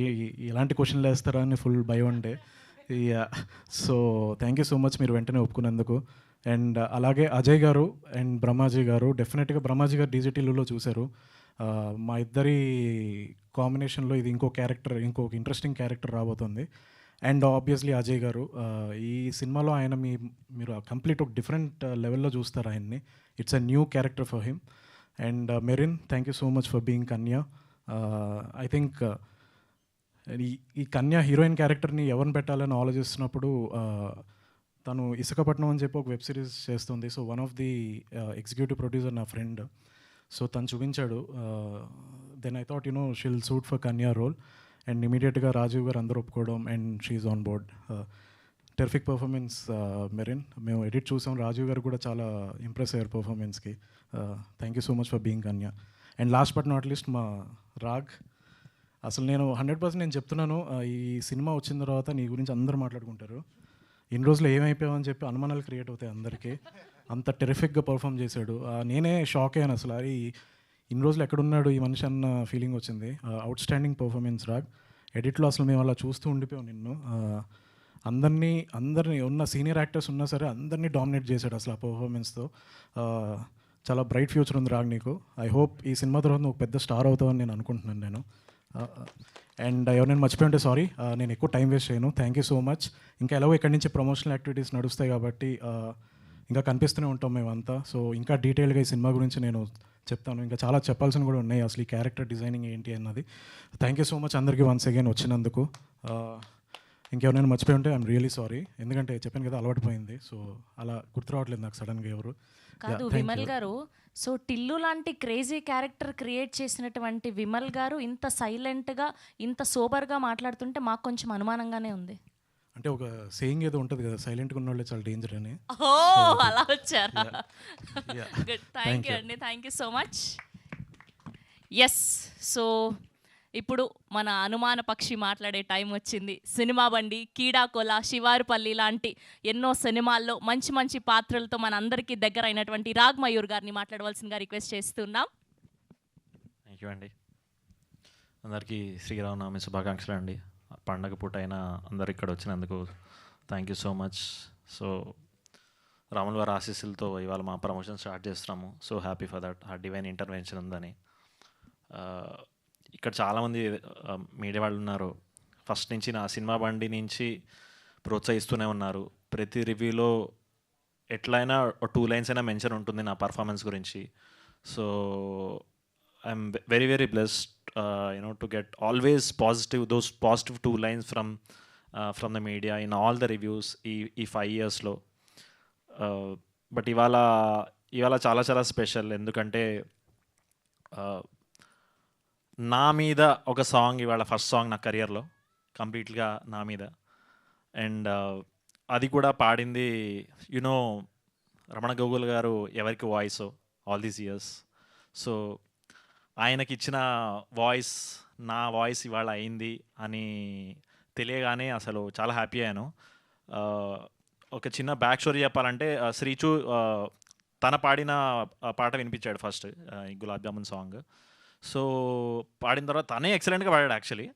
ఎలాంటి క్వశ్చన్లు వేస్తారా అని ఫుల్ భయం ఉండే. Yeah, so thank you so much మీరు వెంటనే ఒప్పుకున్నందుకు. అండ్ అలాగే అజయ్ గారు అండ్ బ్రహ్మాజీ గారు, డెఫినెట్గా బ్రహ్మాజీ గారు డీజీటీలో చూశారు. మా ఇద్దరి కాంబినేషన్లో ఇది ఇంకొక ఇంట్రెస్టింగ్ క్యారెక్టర్ రాబోతుంది. అండ్ ఆబ్వియస్లీ అజయ్ గారు ఈ సినిమాలో ఆయన మీరు కంప్లీట్ ఒక డిఫరెంట్ లెవెల్లో చూస్తారు ఆయన్ని. It's a new character for him. And Merin, thank you so much for being Kanya. I think ఈ కన్యా హీరోయిన్ క్యారెక్టర్ని ఎవరిని పెట్టాలని ఆలోచిస్తున్నప్పుడు తను ఇసుకపట్నం అని చెప్పి ఒక వెబ్ సిరీస్ చేస్తుంది. So one of the executive producer నా ఫ్రెండ్, సో తను చూపించాడు. Then I thought she'll suit for Kanya role. And ఇమీడియట్గా రాజీవ్ గారు అందరూ ఒప్పుకోవడం and she's on board. Terrific performance Merin. మేము ఎడిట్ చూసాం, రాజీవ్ గారు కూడా చాలా ఇంప్రెస్ అయ్యారు పర్ఫార్మెన్స్కి. Thank you so much for being Kanya. And last but not least మా రాగ్. అసలు నేను 100% నేను చెప్తున్నాను, ఈ సినిమా వచ్చిన తర్వాత నీ గురించి అందరూ మాట్లాడుకుంటారు. ఇన్ని రోజులు ఏమైపోయావు అని చెప్పి అనుమానాలు క్రియేట్ అవుతాయి అందరికీ. అంత టెరిఫిక్గా పర్ఫామ్ చేశాడు. నేనే షాక్ అయ్యాను అసలు, అది ఇన్ని రోజులు ఎక్కడున్నాడు ఈ మనిషి అన్న ఫీలింగ్ వచ్చింది. Outstanding performance Raag. ఎడిట్లో అసలు మేము అలా చూస్తూ ఉండిపోయాం నిన్ను. అందరినీ ఉన్న సీనియర్ యాక్టర్స్ ఉన్నా సరే అందరినీ డామినేట్ చేశాడు అసలు ఆ పర్ఫార్మెన్స్తో. చాలా బ్రైట్ ఫ్యూచర్ ఉంది రాగ్ నీకు. ఐ హోప్ ఈ సినిమా తర్వాత నువ్వు పెద్ద స్టార్ అవుతావని నేను అనుకుంటున్నాను నేను. అండ్ ఎవరైనా మర్చిపోయి ఉంటే సారీ, నేను ఎక్కువ టైం వేస్ట్ చేయను. Thank you so much. ఇంకా ఎలాగో ఇక్కడి నుంచి ప్రమోషనల్ యాక్టివిటీస్ నడుస్తాయి కాబట్టి ఇంకా కనిపిస్తూనే ఉంటాం మేమంతా. సో ఇంకా డీటెయిల్గా ఈ సినిమా గురించి నేను చెప్తాను. ఇంకా చాలా చెప్పాల్సినవి కూడా ఉన్నాయి, అసలు ఈ క్యారెక్టర్ డిజైనింగ్ ఏంటి అన్నది. థ్యాంక్ యూ సో మచ్ అందరికీ వన్స్ అగైన్ వచ్చినందుకు. ఇంకెవరైనా మర్చిపోయి ఉంటే ఐఎమ్ రియలీ సారీ, ఎందుకంటే చెప్పాను కదా అలవాటు పోయింది. సో అలా గుర్తు రావట్లేదు నాకు సడన్గా ఎవరు. కాదు విమల్ గారు, సో టిల్లు లాంటి క్రేజీ క్యారెక్టర్ క్రియేట్ చేసినటువంటి విమల్ గారు ఇంత సైలెంట్గా ఇంత సోబర్గా మాట్లాడుతుంటే మాకు కొంచెం అనుమానంగానే ఉంది. అంటే ఒక సేయింగ్ ఏదో ఉంటుంది కదా, సైలెంట్గా ఉన్న వాళ్ళే చాలా డేంజర్ అని. ఓ అలా వచ్చారా? గుడ్, థ్యాంక్ యూ అండి, thank you so much. Yes, so ఇప్పుడు మన అనుమాన పక్షి మాట్లాడే టైం వచ్చింది. సినిమా బండి, కీడాకోల, శివారుపల్లి లాంటి ఎన్నో సినిమాల్లో మంచి మంచి పాత్రలతో మన అందరికీ దగ్గర అయినటువంటి రాగ్ మయూర్ గారిని మాట్లాడవలసిందిగా రిక్వెస్ట్ చేస్తున్నాం. థ్యాంక్ యూ అండి. అందరికీ శ్రీరామనవమి శుభాకాంక్షలు అండి. పండగ పూట అయినా అందరు ఇక్కడ వచ్చినందుకు thank you so much. So రాముల వారి ఆశీస్సులతో ఇవాళ మా ప్రమోషన్ స్టార్ట్ చేస్తున్నాము. So happy for that. ఆ డివైన్ ఇంటర్వెన్షన్ ఉందని. ఇక్కడ చాలామంది మీడియా వాళ్ళు ఉన్నారు. ఫస్ట్ నుంచి నా సినిమా బండి నుంచి ప్రోత్సహిస్తూనే ఉన్నారు. ప్రతి రివ్యూలో ఎట్లయినా 2 lines అయినా మెన్షన్ ఉంటుంది నా పర్ఫార్మెన్స్ గురించి. So I'm very very blessed to get always those positive 2 lines from the media in all the reviews ఈ 5 yearsలో. బట్ ఇవాళ చాలా చాలా స్పెషల్, ఎందుకంటే నా మీద ఒక సాంగ్, ఇవాళ ఫస్ట్ సాంగ్ నా కెరియర్లో కంప్లీట్గా నా మీద. అండ్ అది కూడా పాడింది రమణ గోగుల్ గారు, ఎవరికి voice all these years. So ఆయనకి ఇచ్చిన వాయిస్ నా వాయిస్ ఇవాళ అయింది అని తెలియగానే అసలు చాలా హ్యాపీ అయ్యాను. ఒక చిన్న బ్యాక్ స్టోరీ చెప్పాలంటే, శ్రీచు తన పాడిన పాట వినిపించాడు ఫస్ట్, ఈ గులాబ్ జామున్ సాంగ్. సో పాడిన తర్వాత తనే ఎక్సలెంట్గా పాడాడు యాక్చువల్లీ.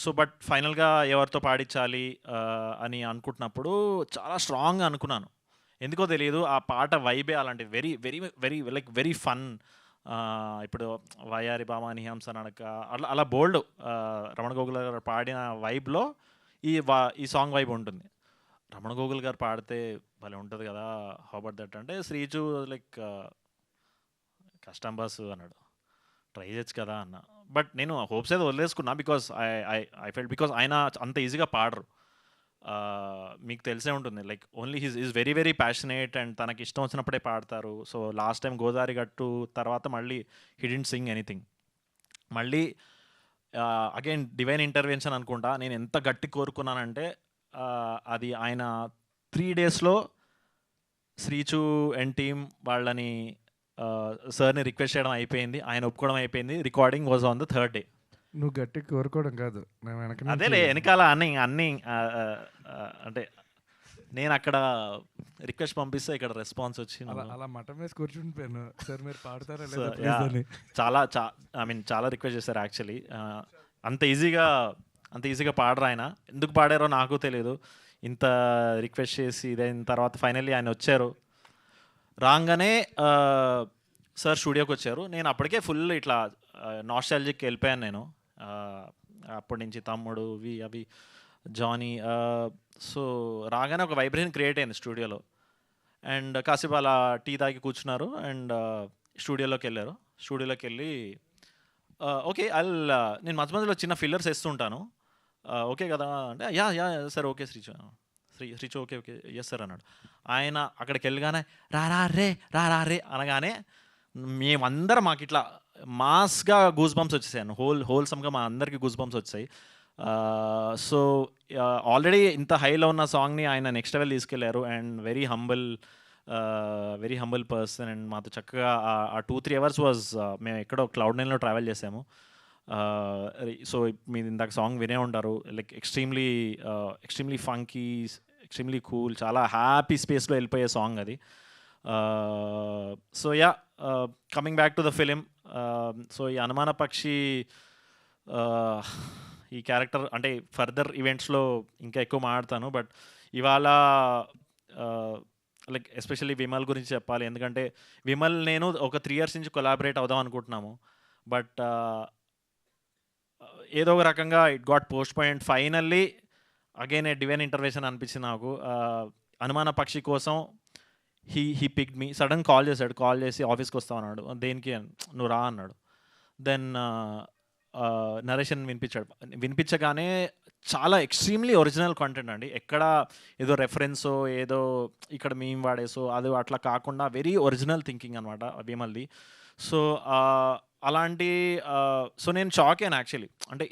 సో బట్ ఫైనల్గా ఎవరితో పాడించాలి అని అనుకుంటున్నప్పుడు చాలా స్ట్రాంగ్గా అనుకున్నాను. ఎందుకో తెలియదు, ఆ పాట వైబే అలాంటిది, very very very very fun. ఇప్పుడు వయారి బామాని హంస నడక అలా బోల్డ్ రమణ గోగుల్ గారు పాడిన వైబ్లో ఈ సాంగ్ వైబ్ ఉంటుంది. రమణ గోగుల్ గారు పాడితే భలే ఉంటుంది కదా, హౌ అబౌట్ దట్ అంటే శ్రీజు లైక్ కష్టం బస్ అన్నాడు, ట్రై చేయొచ్చు కదా అన్న. బట్ నేను హోప్స్ అయితే వదిలేసుకున్నా, బికాస్ ఐ ఫెల్ట్ బికాస్ ఆయన అంత ఈజీగా పాడరు. మీకు తెలిసే ఉంటుంది like only is very very passionate and తనకి ఇష్టం వచ్చినప్పుడే పాడతారు. సో లాస్ట్ టైం గోదావరి గట్టు తర్వాత మళ్ళీ హి డిడ్ంట్ సింగ్ ఎనీథింగ్. మళ్ళీ అగైన్ డివైన్ ఇంటర్వెన్షన్ అనుకుంటా. నేను ఎంత గట్టి కోరుకున్నానంటే అది ఆయన 3 daysలో శ్రీచు అండ్ టీమ్ వాళ్ళని సార్ని రిక్వెస్ట్ చేయడం అయిపోయింది, ఆయన ఒప్పుకోవడం అయిపోయింది. Recording was on the 3rd day. నువ్వు గట్టి కోరుకోవడం కాదు, అదేలే వెనకాల అన్ని అంటే నేను అక్కడ రిక్వెస్ట్ పంపిస్తే ఇక్కడ రెస్పాన్స్ వచ్చి అలా మఠం వేసి కూర్చుండిపోయాను సార్ మీరు పాడతారా So, లేదా yeah, please అని. ఐ మీన్ చాలా రిక్వెస్ట్ చేశారు యాక్చువల్లీ. అంత ఈజీగా పాడరు ఆయన. ఎందుకు పాడారో నాకు తెలియదు. ఇంత రిక్వెస్ట్ చేసి ఇదైన తర్వాత ఫైనల్లీ ఆయన వచ్చారు. రాగానే సార్ స్టూడియోకి వచ్చారు. నేను అప్పటికే ఫుల్ ఇట్లా నాస్టాలజిక్కి వెళ్ళిపోయాను నేను. అప్పటి నుంచి తమ్ముడు అవి జానీ. సో రాగానే ఒక వైబ్రేషన్ క్రియేట్ అయింది స్టూడియోలో. అండ్ కాసేపు అలా టీ తాగి కూర్చున్నారు అండ్ స్టూడియోలోకి వెళ్ళారు. స్టూడియోలోకి వెళ్ళి ఓకే నేను మధ్య మధ్యలో చిన్న ఫిల్లర్స్ వేస్తుంటాను, ఓకే కదా అంటే yeah sir okay Srichu okay yes sir అన్నాడు. ఆయన అక్కడికి వెళ్ళగానే రా రే అనగానే మేమందరం మాకు ఇట్లా మాస్గా గూస్ బంప్స్ వచ్చేసాను. హోల్సమ్గా మా అందరికీ గూస్ బంప్స్ వచ్చాయి. సో ఆల్రెడీ ఇంత హైలో ఉన్న సాంగ్ని ఆయన నెక్స్ట్ లెవెల్ తీసుకెళ్లారు and very humble person. And మాతో చక్కగా ఆ 2-3 hours వాజ్ మేము ఎక్కడో Cloud9లో ట్రావెల్ చేసాము. సో మీరు ఇందాక సాంగ్ వినే ఉంటారు. Like extremely funky, extremely cool, చాలా హ్యాపీ స్పేస్లో వెళ్ళిపోయే సాంగ్ అది. So yeah, coming back to the film. So ఈ అనుమాన పక్షి ఈ క్యారెక్టర్ అంటే ఫర్దర్ ఈవెంట్స్లో ఇంకా ఎక్కువ మాట్లాడతాను. బట్ ఇవాళ లైక్ ఎస్పెషల్లీ విమల్ గురించి చెప్పాలి. ఎందుకంటే విమల్ నేను ఒక 3 years నుంచి కొలాబరేట్ అవుదాం అనుకుంటున్నాము. బట్ ఏదో ఒక రకంగా it got post point. Finally again A divine intervention అనిపించింది నాకు. అనుమాన పక్షి కోసం he picked me. Sudden call చేసి ఆఫీస్కి వస్తావు అన్నాడు. దేనికి? నువ్వు రా అన్నాడు. దెన్ నరేషన్ వినిపించగానే చాలా ఎక్స్ట్రీమ్లీ ఒరిజినల్ కంటెంట్ అండి. ఎక్కడ ఏదో రెఫరెన్సో ఏదో ఇక్కడ మేము వాడేసో అది అట్లా కాకుండా వెరీ ఒరిజినల్ థింకింగ్ అనమాట విమల్ది. సో అలాంటి సో నేను షాక్ అయ్యాను యాక్చువల్లీ. అంటే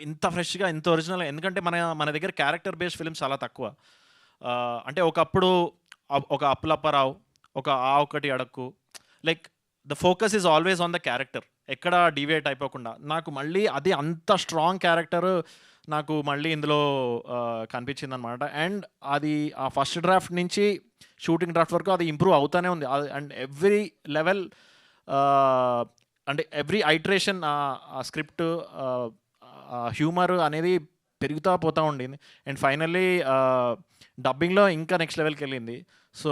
ఇంత ఫ్రెష్గా ఇంత ఒరిజినల్. ఎందుకంటే మన దగ్గర క్యారెక్టర్ బేస్డ్ ఫిల్మ్స్ చాలా తక్కువ. అంటే ఒకప్పుడు ఒక అప్పులప్పారావు, ఒక ఒకటి అడక్కు, like the focus is always on the character, ఎక్కడ డివియేట్ అయిపోకుండా. నాకు మళ్ళీ అది అంత స్ట్రాంగ్ క్యారెక్టర్ నాకు మళ్ళీ ఇందులో కనిపించింది అనమాట. అండ్ అది ఆ ఫస్ట్ డ్రాఫ్ట్ నుంచి షూటింగ్ డ్రాఫ్ట్ వరకు అది ఇంప్రూవ్ అవుతూనే ఉంది. అండ్ ఎవ్రీ లెవెల్ అంటే ఎవ్రీ ఐటరేషన్ ఆ స్క్రిప్ట్ హ్యూమర్ అనేది పెరుగుతూ పోతూ ఉండింది. అండ్ ఫైనల్లీ డబ్బింగ్లో ఇంకా నెక్స్ట్ లెవెల్కి వెళ్ళింది. సో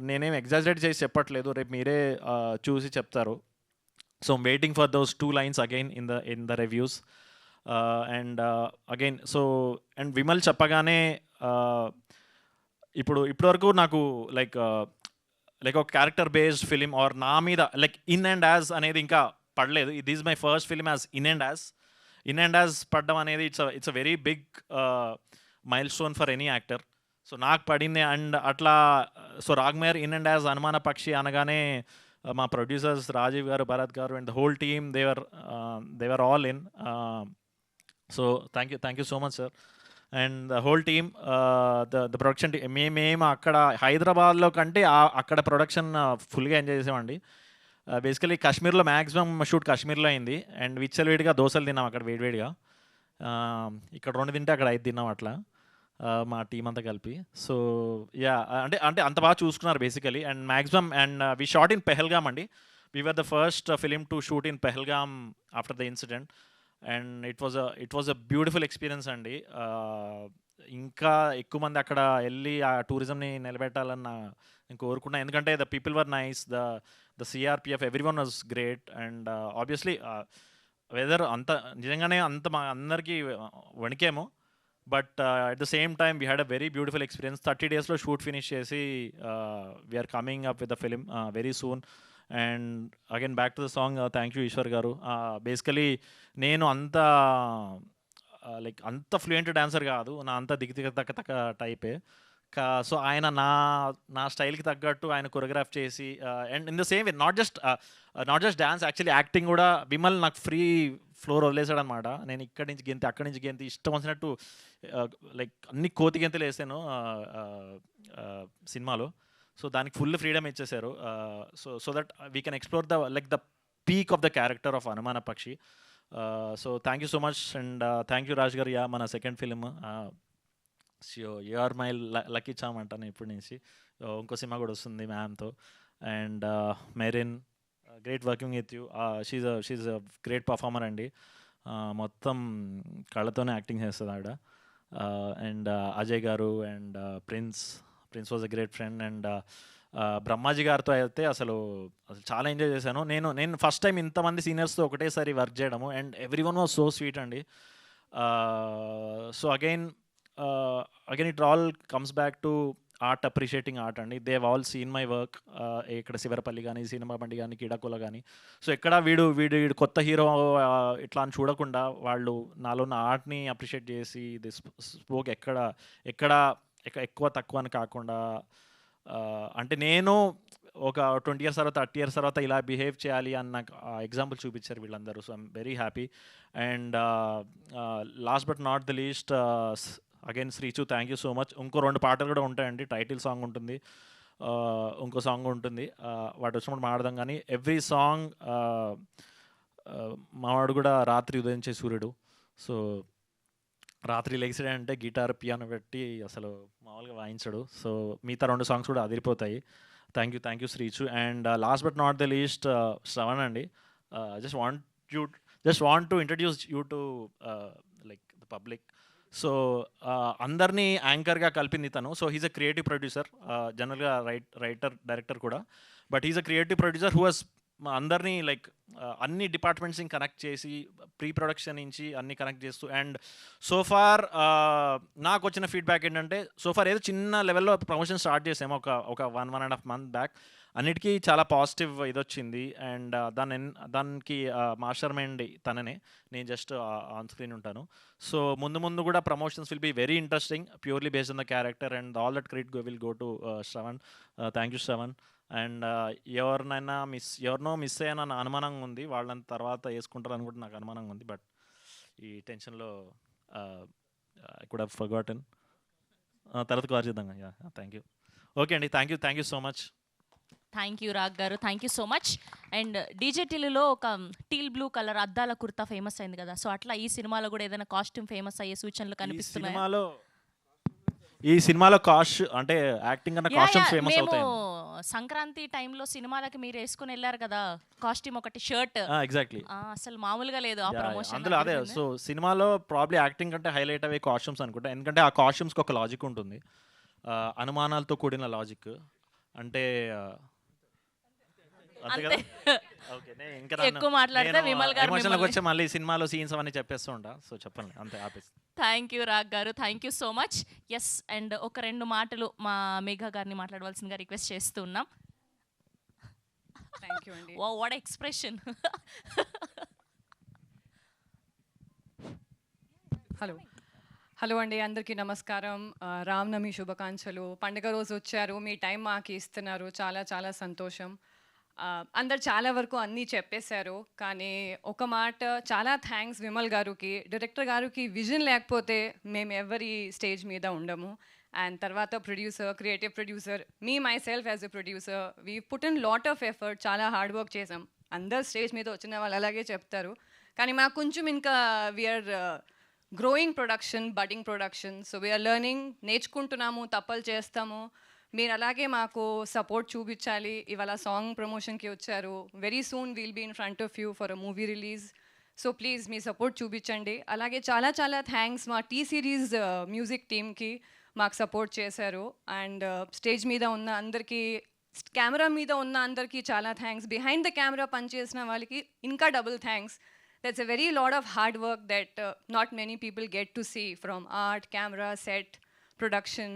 నేనేం ఎగ్జాజరేట్ చేసి చెప్పట్లేదు, రేపు మీరే చూసి చెప్తారు. So waiting for those 2 lines again in the reviews. And again and Vimal చెప్పగానే ఇప్పటివరకు నాకు లైక్ ఒక క్యారెక్టర్ బేస్డ్ ఫిలిం ఆర్ నా మీద లైక్ ఇన్ అండ్ యాజ్ అనేది ఇంకా పడలేదు. This is my first film యాజ్ ఇన్ అండ్ యాజ్ పడడం అనేది it's a very big milestone for any actor. So నాకు పడింది. అండ్ అట్లా సో రాగ్మేర్ ఇన్ అండ్ యాజ్ అనుమాన పక్షి అనగానే మా producers Rajiv garu, Bharat garu and the whole team Devara all in. So thank you so much sir. And the whole team, the production team. మేము అక్కడ హైదరాబాద్లో కంటే అక్కడ ప్రొడక్షన్ ఫుల్గా ఎంజాయ్ చేసామండి. బేసికలీ కాశ్మీర్లో మ్యాక్సిమం షూట్ కాశ్మీర్లో అయింది. అండ్ విచ్చలవిడిగా దోశలు తిన్నాం అక్కడ వేడివేడిగా. ఇక్కడ 2 తింటే అక్కడ 5 తిన్నాం అట్లా మా టీం అంతా కలిపి. సో యా, అంటే అంత బాగా చూసుకున్నారు basically. And maximum and we shot in Pahalgam అండి. We were the first film to shoot in Pahalgam after the incident. And it was a beautiful experience అండి. ఇంకా ఎక్కువ మంది అక్కడ వెళ్ళి ఆ టూరిజంని నిలబెట్టాలని నేను కోరుకున్నా. ఎందుకంటే the people were nice, the CRPF, every one was great. And obviously weather నిజంగానే మా అందరికీ వణికేమో. But at the same time we had a very beautiful experience. 30 daysలో షూట్ ఫినిష్ చేసి we're coming up with the film very soon. And again back to the song. Thank you Eshwar garu. Basically నేను like అంత fluent dancer కాదు, నా అంత దిగ తక్క తక్క టైపే. సో ఆయన నా స్టైల్కి తగ్గట్టు ఆయన కొరియోగ్రాఫ్ చేసి, and in the same way not just dance, actually acting కూడా విమల్ నాకు ఫ్రీ ఫ్లోర్ వదిలేసాడు అనమాట. నేను ఇక్కడి నుంచి గెంతి అక్కడి నుంచి గెంతి ఇష్టం వచ్చినట్టు లైక్ అన్ని కోతి గెంతులు వేసాను సినిమాలో. సో దానికి ఫుల్ ఫ్రీడమ్ ఇచ్చేసారు. So that we can explore the peak of the character of Anumana Pakshi. So thank you so much and thank you Raj garu. Yeah, మన second film you are my lucky charm అంటాను ఇప్పటి నుంచి. ఇంకో సినిమా కూడా వస్తుంది మ్యామ్తో. And Merin, great working with you. She's a great performer అండి. మొత్తం కళ్ళతోనే యాక్టింగ్ చేస్తుంది ఆవిడ. And Ajay garu and Prince was a great friend. And Brahmaji గారితో అయితే అసలు చాలా ఎంజాయ్ చేశాను. నేను ఫస్ట్ టైం ఇంతమంది సీనియర్స్తో ఒకటేసారి వర్క్ చేయడము. And every one was so sweet అండి. So again it all comes back to art, appreciating art అండి. They have all seen my work. ఇక్కడ శివరపల్లి కానీ, సినిమా బండి కానీ, కీడాకుల కానీ. సో ఎక్కడ వీడు కొత్త హీరో ఇట్లా అని చూడకుండా వాళ్ళు నాలో ఉన్న ఆర్ట్ని అప్రిషియేట్ చేసి, దిస్ స్పోక్ ఎక్కడ ఎక్కువ తక్కువ అని కాకుండా, అంటే నేను ఒక 20 years తర్వాత 30 years తర్వాత ఇలా బిహేవ్ చేయాలి అని నాకు ఎగ్జాంపుల్ చూపించారు వీళ్ళందరూ. So I'm very happy. And last but not the least, again Srichu, thank you so much. ఇంకో 2 పాటలు కూడా ఉంటాయండి. టైటిల్ సాంగ్ ఉంటుంది, ఇంకో సాంగ్ ఉంటుంది. వాటి వచ్చినప్పుడు మాట్లాడదాం. కానీ ఎవ్రీ సాంగ్ మావాడు కూడా రాత్రి ఉదయించే సూర్యుడు. సో రాత్రి లెగిసాడంటే గిటార్ పియానో పెట్టి అసలు మామూలుగా వాయించడు. సో మిగతా 2 సాంగ్స్ కూడా అదిరిపోతాయి. Thank you Srichu. And last but not the least, Shravan అండి. Just want to introduce you to like the public. సో అందరినీ యాంకర్గా కలిపింది తను. So he's a creative producer, జనరల్గా రైటర్ డైరెక్టర్ కూడా. But he's a creative producer who has అందరినీ like అన్ని డిపార్ట్మెంట్స్ని కనెక్ట్ చేసి, ప్రీ ప్రొడక్షన్ నుంచి అన్ని కనెక్ట్ చేస్తూ. అండ్ సోఫార్ నాకు వచ్చిన ఫీడ్బ్యాక్ ఏంటంటే, సోఫార్ ఏదో చిన్న లెవెల్లో ప్రమోషన్ స్టార్ట్ చేసాము ఒక 1.5 months బ్యాక్. అన్నిటికీ చాలా పాజిటివ్ ఇది వచ్చింది. అండ్ దానికి మాస్టర్ మైండ్ తననే, నేను జస్ట్ ఆన్ స్క్రీన్ ఉంటాను. సో ముందు కూడా promotions will be very interesting, purely based on the character. And all that credit will go to Shravan. Thank you Shravan. And ఎవరినో మిస్ అయ్యానన్న అనుమానంగా ఉంది. వాళ్ళని తర్వాత వేసుకుంటారని కూడా నాకు అనుమానంగా ఉంది. బట్ ఈ టెన్షన్లో ఐ కుడ్ హావ్ ఫర్గాటన్. తర్వాత కాల్ చేద్దాం. Thank you. ఓకే అండి, thank you so much. Thank you raag గారు, thank you so much. And DJ టిల్లులో ఒక టీల్ బ్లూ కలర్ అద్దాల కుర్తా ఫేమస్ అయింది కదా. సో అట్లా ఈ సినిమాలో కూడా ఏదైనా కాస్ట్యూమ్ ఫేమస్ అయ్యే సూచనలు కనిపిస్తున్నాయి? ఈ సినిమాలో అంటే యాక్టింగ్ అన్న కాస్ట్యూమ్స్ ఫేమస్ అవుతాయి. సంక్రాంతి టైంలో సినిమాలకి మీరు వేసుకుని వెళ్ళారు కదా కాస్ట్యూమ్, ఒకటి షర్ట్. ఎగ్జాక్ట్లీ, అసలు మామూలుగా లేదు ఆ ప్రమోషన్ అందులో. అదే, సో సినిమాలో ప్రాబ్లీ యాక్టింగ్ అంటే హైలైట్ అవే కాస్ట్యూమ్స్ అనుకుంటా. ఎందుకంటే ఆ కాస్ట్యూమ్స్కి ఒక లాజిక్ ఉంటుంది, అనుమానాలతో కూడిన లాజిక్. అంటే ఎక్కువ మాట్లాడితే విమల్ గారు వచ్చే మళ్ళీ సినిమాలో సీన్స్ అవన్నీ చెప్పేస్తూ ఉంటా. సో చెప్పండి, అంతే ఆపేసి. థ్యాంక్ యూ రాగ్ గారు, thank you so much. Yes, and ఒక 2 మాటలు మా మేఘా గారిని మాట్లాడవలసిందిగా రిక్వెస్ట్ చేస్తూ ఉన్నాం. థ్యాంక్ యూ అండి. What expression. హలో అండి, అందరికీ నమస్కారం. రామనవమి శుభాకాంక్షలు. పండుగ రోజు వచ్చారు, మీ టైం మాకు ఇస్తున్నారు, చాలా చాలా సంతోషం. అందరు చాలా వరకు అన్నీ చెప్పేశారు, కానీ ఒక మాట, చాలా థ్యాంక్స్ విమల్ గారికి, డైరెక్టర్ గారికి. విజన్ లేకపోతే మేము ఎవరి స్టేజ్ మీద ఉండము. అండ్ తర్వాత producer, creative producer, me my self as a producer, we put in lot of effort, చాలా హార్డ్ వర్క్ చేసాం. అందరు స్టేజ్ మీద వచ్చిన వాళ్ళు అలాగే చెప్తారు, కానీ మాకు కొంచెం ఇంకా we're growing production, budding production. So we're learning, నేర్చుకుంటున్నాము, తప్పలు చేస్తాము. మీరు అలాగే మాకు సపోర్ట్ చూపించాలి. ఇవాళ సాంగ్ ప్రమోషన్కి వచ్చారు, very soon we'll be in front of you for a movie release. So please మీ సపోర్ట్ చూపించండి. అలాగే చాలా చాలా థ్యాంక్స్ మా టీ సిరీస్ మ్యూజిక్ టీమ్కి, మాకు సపోర్ట్ చేశారు. అండ్ స్టేజ్ మీద ఉన్న అందరికీ, కెమెరా మీద ఉన్న అందరికీ చాలా థ్యాంక్స్. బిహైండ్ ద కెమెరా పనిచేసిన వాళ్ళకి ఇంకా double thanks. That's a very lot of hard work that not many people get to see, from art, camera, set, production,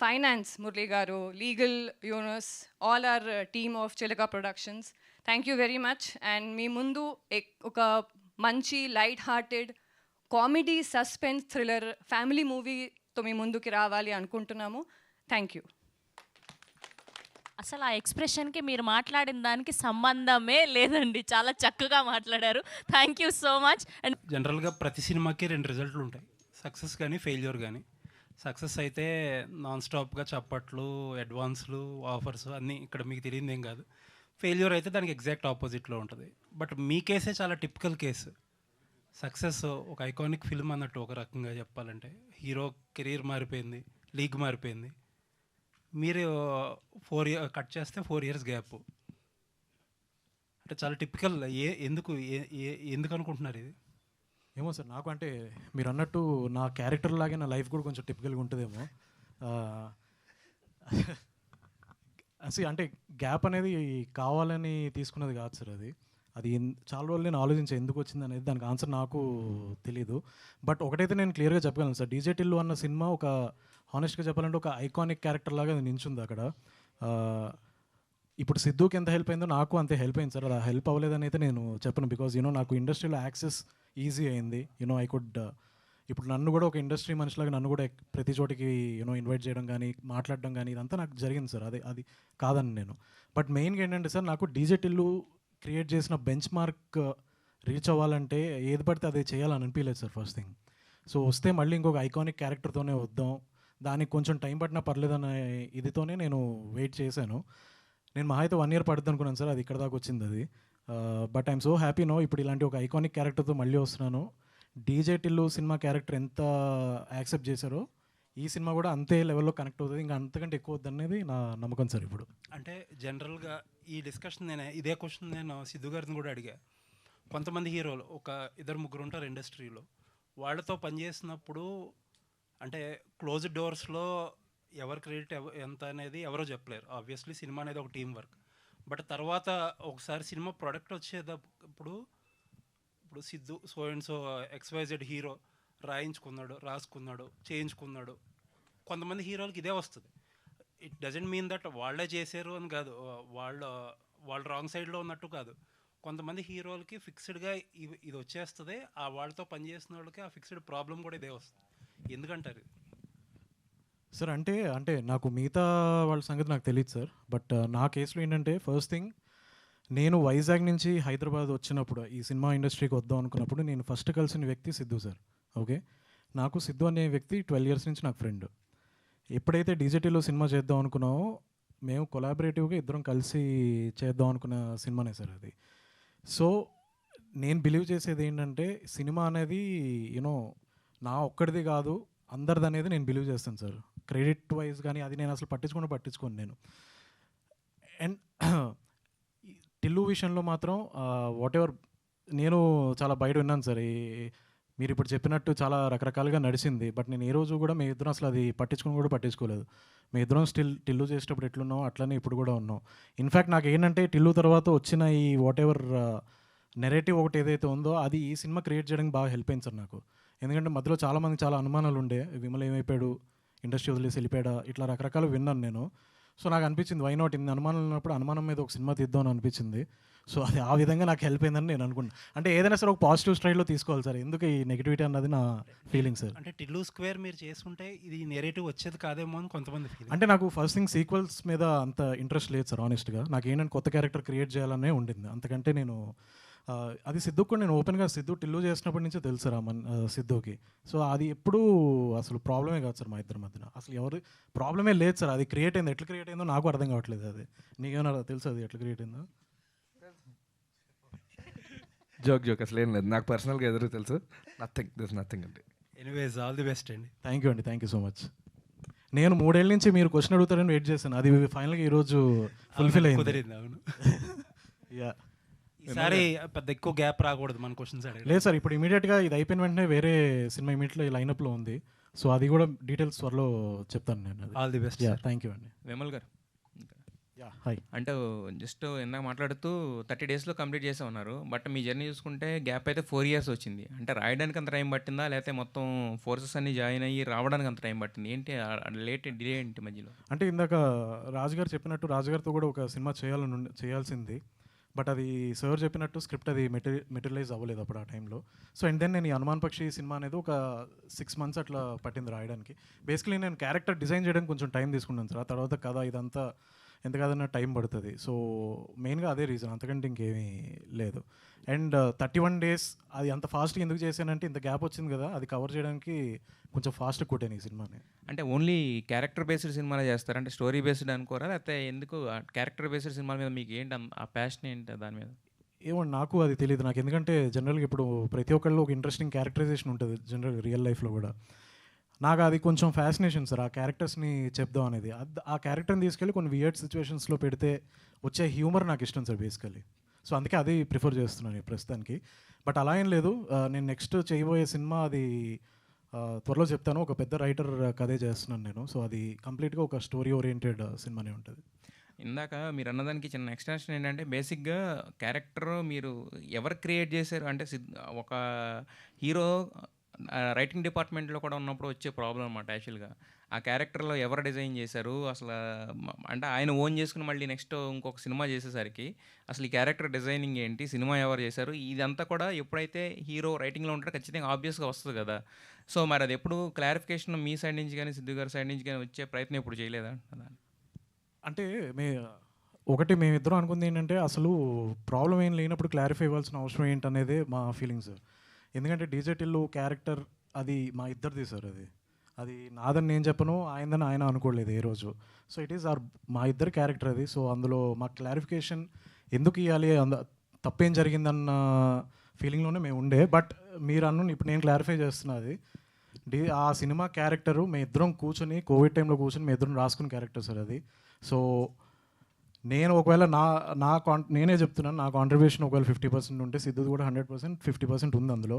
finance, Murli Garu, legal, Yunus, all our team of Chilaka Productions. Thank you very much. And me mundu oka manchi, light-hearted, comedy, suspense, thriller, family మూవీతో మీ ముందుకి రావాలి అనుకుంటున్నాము. Thank you. అసలు ఆ ఎక్స్ప్రెషన్కి మీరు మాట్లాడిన దానికి సంబంధమే లేదండి. చాలా చక్కగా మాట్లాడారు. Thank you so much. And జనరల్గా ప్రతి సినిమాకి 2 రిజల్ట్లు ఉంటాయి, సక్సెస్ కానీ ఫెయిల్యూర్ కానీ. సక్సెస్ అయితే నాన్ స్టాప్గా చప్పట్లు, అడ్వాన్స్లు, ఆఫర్స్ అన్నీ, ఇక్కడ మీకు తెలియదు ఏం కాదు. ఫెయిల్యూర్ అయితే దానికి ఎగ్జాక్ట్ ఆపోజిట్లో ఉంటుంది. బట్ మీ కేసే చాలా టిపికల్ కేసు. సక్సెస్ ఒక ఐకానిక్ ఫిల్మ్ అన్నట్టు, ఒక రకంగా చెప్పాలంటే హీరో కెరీర్ మారిపోయింది, లీగ్ మారిపోయింది. మీరు 4 ఇయర్ కట్ చేస్తే 4 ఇయర్స్ గ్యాప్, అంటే చాలా టిపికల్. ఎందుకు అనుకుంటున్నారు ఇది? ఏమో సార్, నాకు అంటే మీరు అన్నట్టు నా క్యారెక్టర్ లాగే నా లైఫ్ కూడా కొంచెం టిపికల్గా ఉంటుందేమో. అంటే గ్యాప్ అనేది కావాలని తీసుకున్నది కాదు సార్. అది చాలా రోజులు నేను ఆలోచించే ఎందుకు వచ్చింది అనేది, దానికి ఆన్సర్ నాకు తెలీదు. బట్ ఒకటైతే నేను క్లియర్గా చెప్పగలను సార్, డీజే టిల్లు అన్న సినిమా ఒక హానెస్ట్గా చెప్పాలంటే ఒక ఐకానిక్ క్యారెక్టర్ లాగా అది నించుంది అక్కడ. ఇప్పుడు సిద్ధుకి ఎంత హెల్ప్ అయిందో నాకు అంతే హెల్ప్ అయింది సార్. అది హెల్ప్ అవ్వలేదని అయితే నేను చెప్పను, బికాజ్ నాకు ఇండస్ట్రీలో యాక్సెస్ ఈజీ అయింది. ఐ కుడ్ ఇప్పుడు నన్ను కూడా ఒక ఇండస్ట్రీ మనిషిలాగా నన్ను కూడా ప్రతి చోటికి ఇన్వైట్ చేయడం కానీ మాట్లాడడం కానీ ఇదంతా నాకు జరిగింది సార్. అది కాదని నేను. బట్ మెయిన్గా ఏంటంటే సార్, నాకు డీజే టిల్లు క్రియేట్ చేసిన బెంచ్ మార్క్ రీచ్ అవ్వాలంటే ఏది పడితే అది చేయాలని అనిపించలేదు సార్ ఫస్ట్ థింగ్. సో వస్తే మళ్ళీ ఇంకొక ఐకానిక్ క్యారెక్టర్తోనే వద్దాం, దానికి కొంచెం టైం పట్టినా పర్లేదన్న ఇదితోనే నేను వెయిట్ చేశాను. నేను మహా అయితే 1 ఇయర్ పడుతుంది అనుకున్నాను సార్, అది ఇక్కడ దాకా వచ్చింది అది. But I'm so happy no, ఇప్పుడు ఇలాంటి ఒక ఐకానిక్ క్యారెక్టర్తో మళ్ళీ వస్తున్నాను. డీజే టిల్లు సినిమా క్యారెక్టర్ ఎంత యాక్సెప్ట్ చేశారో ఈ సినిమా కూడా అంతే లెవెల్లో కనెక్ట్ అవుతుంది, ఇంకా అంతకంటే ఎక్కువ వద్దనేది నా నమ్మకం సార్. ఇప్పుడు అంటే జనరల్గా ఈ డిస్కషన్ ఇదే క్వశ్చన్ నేను సిద్ధు గారిని కూడా అడిగా. కొంతమంది హీరోలు ఒక 2-3 ఉంటారు ఇండస్ట్రీలో, వాళ్ళతో పనిచేసినప్పుడు అంటే క్లోజ్డ్ డోర్స్లో ఎవరి క్రెడిట్ ఎంత అనేది ఎవరో చెప్పలేరు. ఆబ్వియస్లీ సినిమా అనేది ఒక టీం వర్క్. బట్ తర్వాత ఒకసారి సినిమా ప్రొడక్ట్ వచ్చేటప్పుడు ఇప్పుడు Siddhu so and so XYZ hero రాసుకున్నాడు, చేయించుకున్నాడు. కొంతమంది హీరోలకి ఇదే వస్తుంది. ఇట్ డజంట్ మీన్ దట్ వాళ్ళే చేశారు అని కాదు, వాళ్ళు రాంగ్ సైడ్లో ఉన్నట్టు కాదు. కొంతమంది హీరోలకి ఫిక్స్డ్గా ఇది వచ్చేస్తుంది, ఆ వాళ్ళతో పనిచేసిన వాళ్ళకి ఆ ఫిక్స్డ్ ప్రాబ్లం కూడా ఇదే వస్తుంది. ఎందుకంటారు సార్? అంటే నాకు మిగతా వాళ్ళ సంగతి నాకు తెలియదు సార్. బట్ నా కేసులో ఏంటంటే, ఫస్ట్ థింగ్, నేను వైజాగ్ నుంచి హైదరాబాద్ వచ్చినప్పుడు ఈ సినిమా ఇండస్ట్రీకి వద్దాం అనుకున్నప్పుడు నేను ఫస్ట్ కలిసిన వ్యక్తి సిద్ధు సార్. ఓకే, నాకు సిద్ధు అనే వ్యక్తి 12 ఇయర్స్ నుంచి నాకు ఫ్రెండ్. ఎప్పుడైతే డీజేటీలో సినిమా చేద్దాం అనుకున్నామో, మేము కొలాబరేటివ్గా ఇద్దరం కలిసి చేద్దాం అనుకున్న సినిమానే సార్ అది. సో నేను బిలీవ్ చేసేది ఏంటంటే, సినిమా అనేది నా ఒక్కడిది కాదు, అందరిది అనేది నేను బిలీవ్ చేస్తాను సార్. క్రెడిట్ వైజ్ కానీ అది నేను అసలు పట్టించుకోను నేను. అండ్ టిల్లు విషయంలో మాత్రం వాట్ ఎవర్, నేను చాలా బయట విన్నాను సార్. మీరు ఇప్పుడు చెప్పినట్టు చాలా రకరకాలుగా నడిచింది. బట్ నేను ఏ రోజు కూడా మీ ఇద్దరం అసలు అది పట్టించుకోలేదు. మీ ఇద్దరం స్టిల్ టిల్లు చేసేటప్పుడు ఎట్లున్నాం అట్లనే ఇప్పుడు కూడా ఉన్నాం. ఇన్ఫ్యాక్ట్ నాకు ఏంటంటే, టిల్లు తర్వాత వచ్చిన ఈ వాట్ ఎవర్ నెరేటివ్ ఒకటి ఏదైతే ఉందో అది ఈ సినిమా క్రియేట్ చేయడానికి బాగా హెల్ప్ అయింది సార్ నాకు. ఎందుకంటే మధ్యలో చాలామంది చాలా అనుమానాలు ఉండే, విమల్ ఏమైపోయాడు, ఇండస్ట్రీ వదిలేసి వెళ్ళిపోయాడా, ఇట్లా రకరకాలు విన్నాను నేను. సో నాకు అనిపించింది, వై నాట్, ఇన్ని అనుమానాలు ఉన్నప్పుడు అనుమానం మీద ఒక సినిమా తీద్దామని అనిపించింది. సో అది ఆ విధంగా నాకు హెల్ప్ అయిందని నేను అనుకుంటున్నాను. అంటే ఏదైనా సరే ఒక పాజిటివ్ స్టైల్లో తీసుకోవాలి సార్, ఎందుకు ఈ నెగిటివిటీ అన్నది నా ఫీలింగ్ సార్. అంటే టిల్లు స్క్వేర్ మీరు చేసుకుంటే ఇది నెరేటివ్ వచ్చేది కాదేమో అని కొంతమంది ఫీలింగ్. అంటే నాకు ఫస్ట్ థింగ్ సీక్వెల్స్ మీద అంత ఇంట్రెస్ట్ లేదు సార్ ఆనెస్ట్గా. నాకు ఏంటంటే కొత్త క్యారెక్టర్ క్రియేట్ చేయాలనే ఉండింది. అంతకంటే నేను అది సిద్ధుకు కూడా నేను ఓపెన్గా సిద్ధు టిల్లు చేసినప్పటి నుంచే తెలుసు సార్ సిద్ధుకి. సో అది ఎప్పుడూ అసలు ప్రాబ్లమే కాదు సార్ మా ఇద్దరి మధ్యన, అసలు ఎవరు ప్రాబ్లమే లేదు సార్. అది క్రియేట్ అయింది, ఎట్లా క్రియేట్ అయిందో నాకు అర్థం కావట్లేదు. అది నీకేమైనా తెలుసు అది ఎట్లా క్రియేట్ అయిందో? జోక్ అసలు ఏం లేదు, నాకు పర్సనల్గా ఎదురు తెలుసు. నథింగ్ అండి. ఎనీవేస్ ఆల్ ది బెస్ట్ అండి. Thank you so much. నేను 3 ఏళ్ళ నుంచి మీరు క్వశ్చన్ అడుగుతారని వెయిట్ చేశాను, అది ఫైనల్గా ఈరోజు ఫుల్ఫిల్ అయింది. కుదిరింది. అవును. యా, ఈసారి పెద్ద ఎక్కువ గ్యాప్ రాకూడదు మన క్వశ్చన్స్ అడగ. లేదు సార్, ఇప్పుడు ఇమీడియట్గా ఇది అయిపోయిన వెంటనే వేరే సినిమా ఇమీడియట్గా లైనప్లో ఉంది. సో అది కూడా డీటెయిల్స్ త్వరలో చెప్తాను నేను. All the best. Thank you అండి. విమల్ గారు, హాయ్. అంటే జస్ట్ ఇందాక మాట్లాడుతూ 30 డేస్లో కంప్లీట్ చేసే ఉన్నారు. బట్ మీ జర్నీ చూసుకుంటే గ్యాప్ అయితే 4 ఇయర్స్ వచ్చింది. అంటే రాయడానికి అంత టైం పట్టిందా, లేకపోతే మొత్తం ఫోర్సెస్ అన్ని జాయిన్ అయ్యి రావడానికి అంత టైం పట్టింది ఏంటి, డిలే ఏంటి మధ్యలో? అంటే ఇందాక రాజుగారు చెప్పినట్టు రాజుగారితో కూడా ఒక సినిమా చేయాల్సింది. బట్ అది సార్ చెప్పినట్టు స్క్రిప్ట్ అది మెటీరియలైజ్ అవ్వలేదు అప్పుడు ఆ టైంలో. సో అండ్ దెన్ నేను ఈ హనుమాన్ పక్షి సినిమా అనేది ఒక 6 months అట్లా పట్టింది రాయడానికి. బేసికలీ నేను క్యారెక్టర్ డిజైన్ చేయడానికి కొంచెం టైం తీసుకున్నాను సార్. ఆ తర్వాత కథ ఇదంతా ఎంత కాదన్నా టైం పడుతుంది. సో మెయిన్గా అదే రీజన్, అంతకంటే ఇంకేమీ లేదు. అండ్ 31 days అది అంత ఫాస్ట్గా ఎందుకు చేశానంటే ఇంత గ్యాప్ వచ్చింది కదా, అది కవర్ చేయడానికి కొంచెం ఫాస్ట్గా కొట్టాను ఈ సినిమాని. అంటే ఓన్లీ క్యారెక్టర్ బేస్డ్ సినిమాలే చేస్తారా? అంటే స్టోరీ బేస్డ్ అనుకోరా? లేకపోతే ఎందుకు క్యారెక్టర్ బేస్డ్ సినిమాల మీద మీకు ఏంటి ఆ ప్యాషన్ ఏంటి దాని మీద? ఏమండి నాకు అది తెలియదు. నాకు ఎందుకంటే జనరల్గా ఇప్పుడు ప్రతి ఒక్కళ్ళు ఒక ఇంట్రెస్టింగ్ క్యారెక్టరైజేషన్ ఉంటుంది జనరల్ రియల్ లైఫ్లో కూడా. నాకు అది కొంచెం ఫ్యాసినేషన్ సార్, ఆ క్యారెక్టర్స్ని చెప్దాం అనేది. ఆ క్యారెక్టర్ని తీసుకెళ్ళి కొన్ని వియర్డ్ సిచ్యువేషన్స్లో పెడితే వచ్చే హ్యూమర్ నాకు ఇష్టం సార్ బేసికలీ. సో అందుకే అది ప్రిఫర్ చేస్తున్నాను ప్రస్తుతానికి. బట్ అలా ఏం లేదు, నేను నెక్స్ట్ చేయబోయే సినిమా అది త్వరలో చెప్తాను. ఒక పెద్ద రైటర్ కథే చేస్తున్నాను నేను. సో అది కంప్లీట్గా ఒక స్టోరీ ఓరియంటెడ్ సినిమానే ఉంటుంది. ఇందాక మీరు అన్నదానికి చిన్న ఎక్స్టెన్షన్ ఏంటంటే బేసిక్గా క్యారెక్టర్ మీరు ఎవరు క్రియేట్ చేశారు అంటే ఒక హీరో రైటింగ్ డిపార్ట్మెంట్లో కూడా ఉన్నప్పుడు వచ్చే ప్రాబ్లం అన్నమాట యాక్చువల్గా. ఆ క్యారెక్టర్లో ఎవరు డిజైన్ చేశారు అసలు, అంటే ఆయన ఓన్ చేసుకుని మళ్ళీ నెక్స్ట్ ఇంకొక సినిమా చేసేసరికి అసలు ఈ క్యారెక్టర్ డిజైనింగ్ ఏంటి, సినిమా ఎవరు చేశారు, ఇదంతా కూడా ఎప్పుడైతే హీరో రైటింగ్లో ఉంటారో ఖచ్చితంగా ఆబ్వియస్గా వస్తుంది కదా. సో మరి అది ఎప్పుడు క్లారిఫికేషన్ మీ సైడ్ నుంచి కానీ సిద్ధు గారి సైడ్ నుంచి కానీ వచ్చే ప్రయత్నం ఎప్పుడు చేయలేదా? అంటే మేమిద్దరం అనుకుంది ఏంటంటే అసలు ప్రాబ్లం ఏం లేనప్పుడు క్లారిఫై ఇవ్వాల్సిన అవసరం ఏంటనేదే మా ఫీలింగ్స్. ఎందుకంటే డీజే టిల్లు క్యారెక్టర్ అది మా ఇద్దరిది సార్. అది నాదని నేను చెప్పను, ఆయనదని ఆయన అనుకోలేదు ఏ రోజు. సో ఇట్ ఈస్ మా ఇద్దరు క్యారెక్టర్ అది. సో అందులో మా క్లారిఫికేషన్ ఎందుకు ఇవ్వాలి, తప్పేం జరిగిందన్న ఫీలింగ్లోనే మేము ఉండే. బట్ మీరు ఇప్పుడు నేను క్లారిఫై చేస్తున్నది ఆ సినిమా క్యారెక్టరు మేము ఇద్దరం కూర్చొని కోవిడ్ టైంలో కూర్చొని మేము ఇద్దరం రాసుకున్న క్యారెక్టర్ సార్ అది. సో నేను ఒకవేళ నేనే చెప్తున్నాను, నా కాంట్రిబ్యూషన్ ఒకవేళ 50% ఉంటే సిద్ధుది కూడా 100% 50% ఉంది అందులో.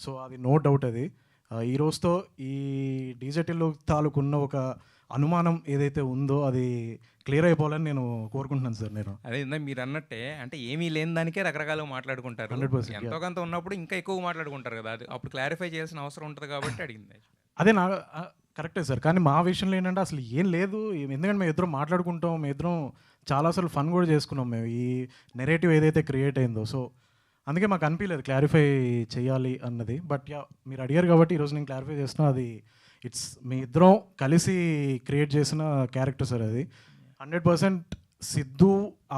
సో అది నో డౌట్. అది ఈ రోజుతో ఈ డీజెటిల్లో తాలూకున్న ఒక అనుమానం ఏదైతే ఉందో అది క్లియర్ అయిపోవాలని నేను కోరుకుంటున్నాను సార్. నేను అదే మీరు అన్నట్టే, అంటే ఏమీ లేని దానికే రకరకాలుగా మాట్లాడుకుంటారు. 100%, ఎంతో కొంత ఉన్నప్పుడు ఇంకా ఎక్కువ మాట్లాడుకుంటారు కదా, అది అప్పుడు క్లారిఫై చేయాల్సిన అవసరం ఉంటుంది కాబట్టి అడిగింది. అదే కరెక్టే సార్. కానీ మా విషయంలో ఏంటంటే అసలు ఏం లేదు. ఎందుకంటే మేము ఇద్దరం మాట్లాడుకుంటాం, మేము ఇద్దరం చాలా అసలు ఫన్ కూడా చేసుకున్నాం మేము ఈ నెరేటివ్ ఏదైతే క్రియేట్ అయిందో. సో అందుకే మాకు అనిపించలేదు క్లారిఫై చేయాలి అన్నది. బట్ మీరు అడిగారు కాబట్టి ఈరోజు నేను క్లారిఫై చేస్తున్నా. అది మీ ఇద్దరం కలిసి క్రియేట్ చేసిన క్యారెక్టర్ సార్ అది. 100% సిద్ధు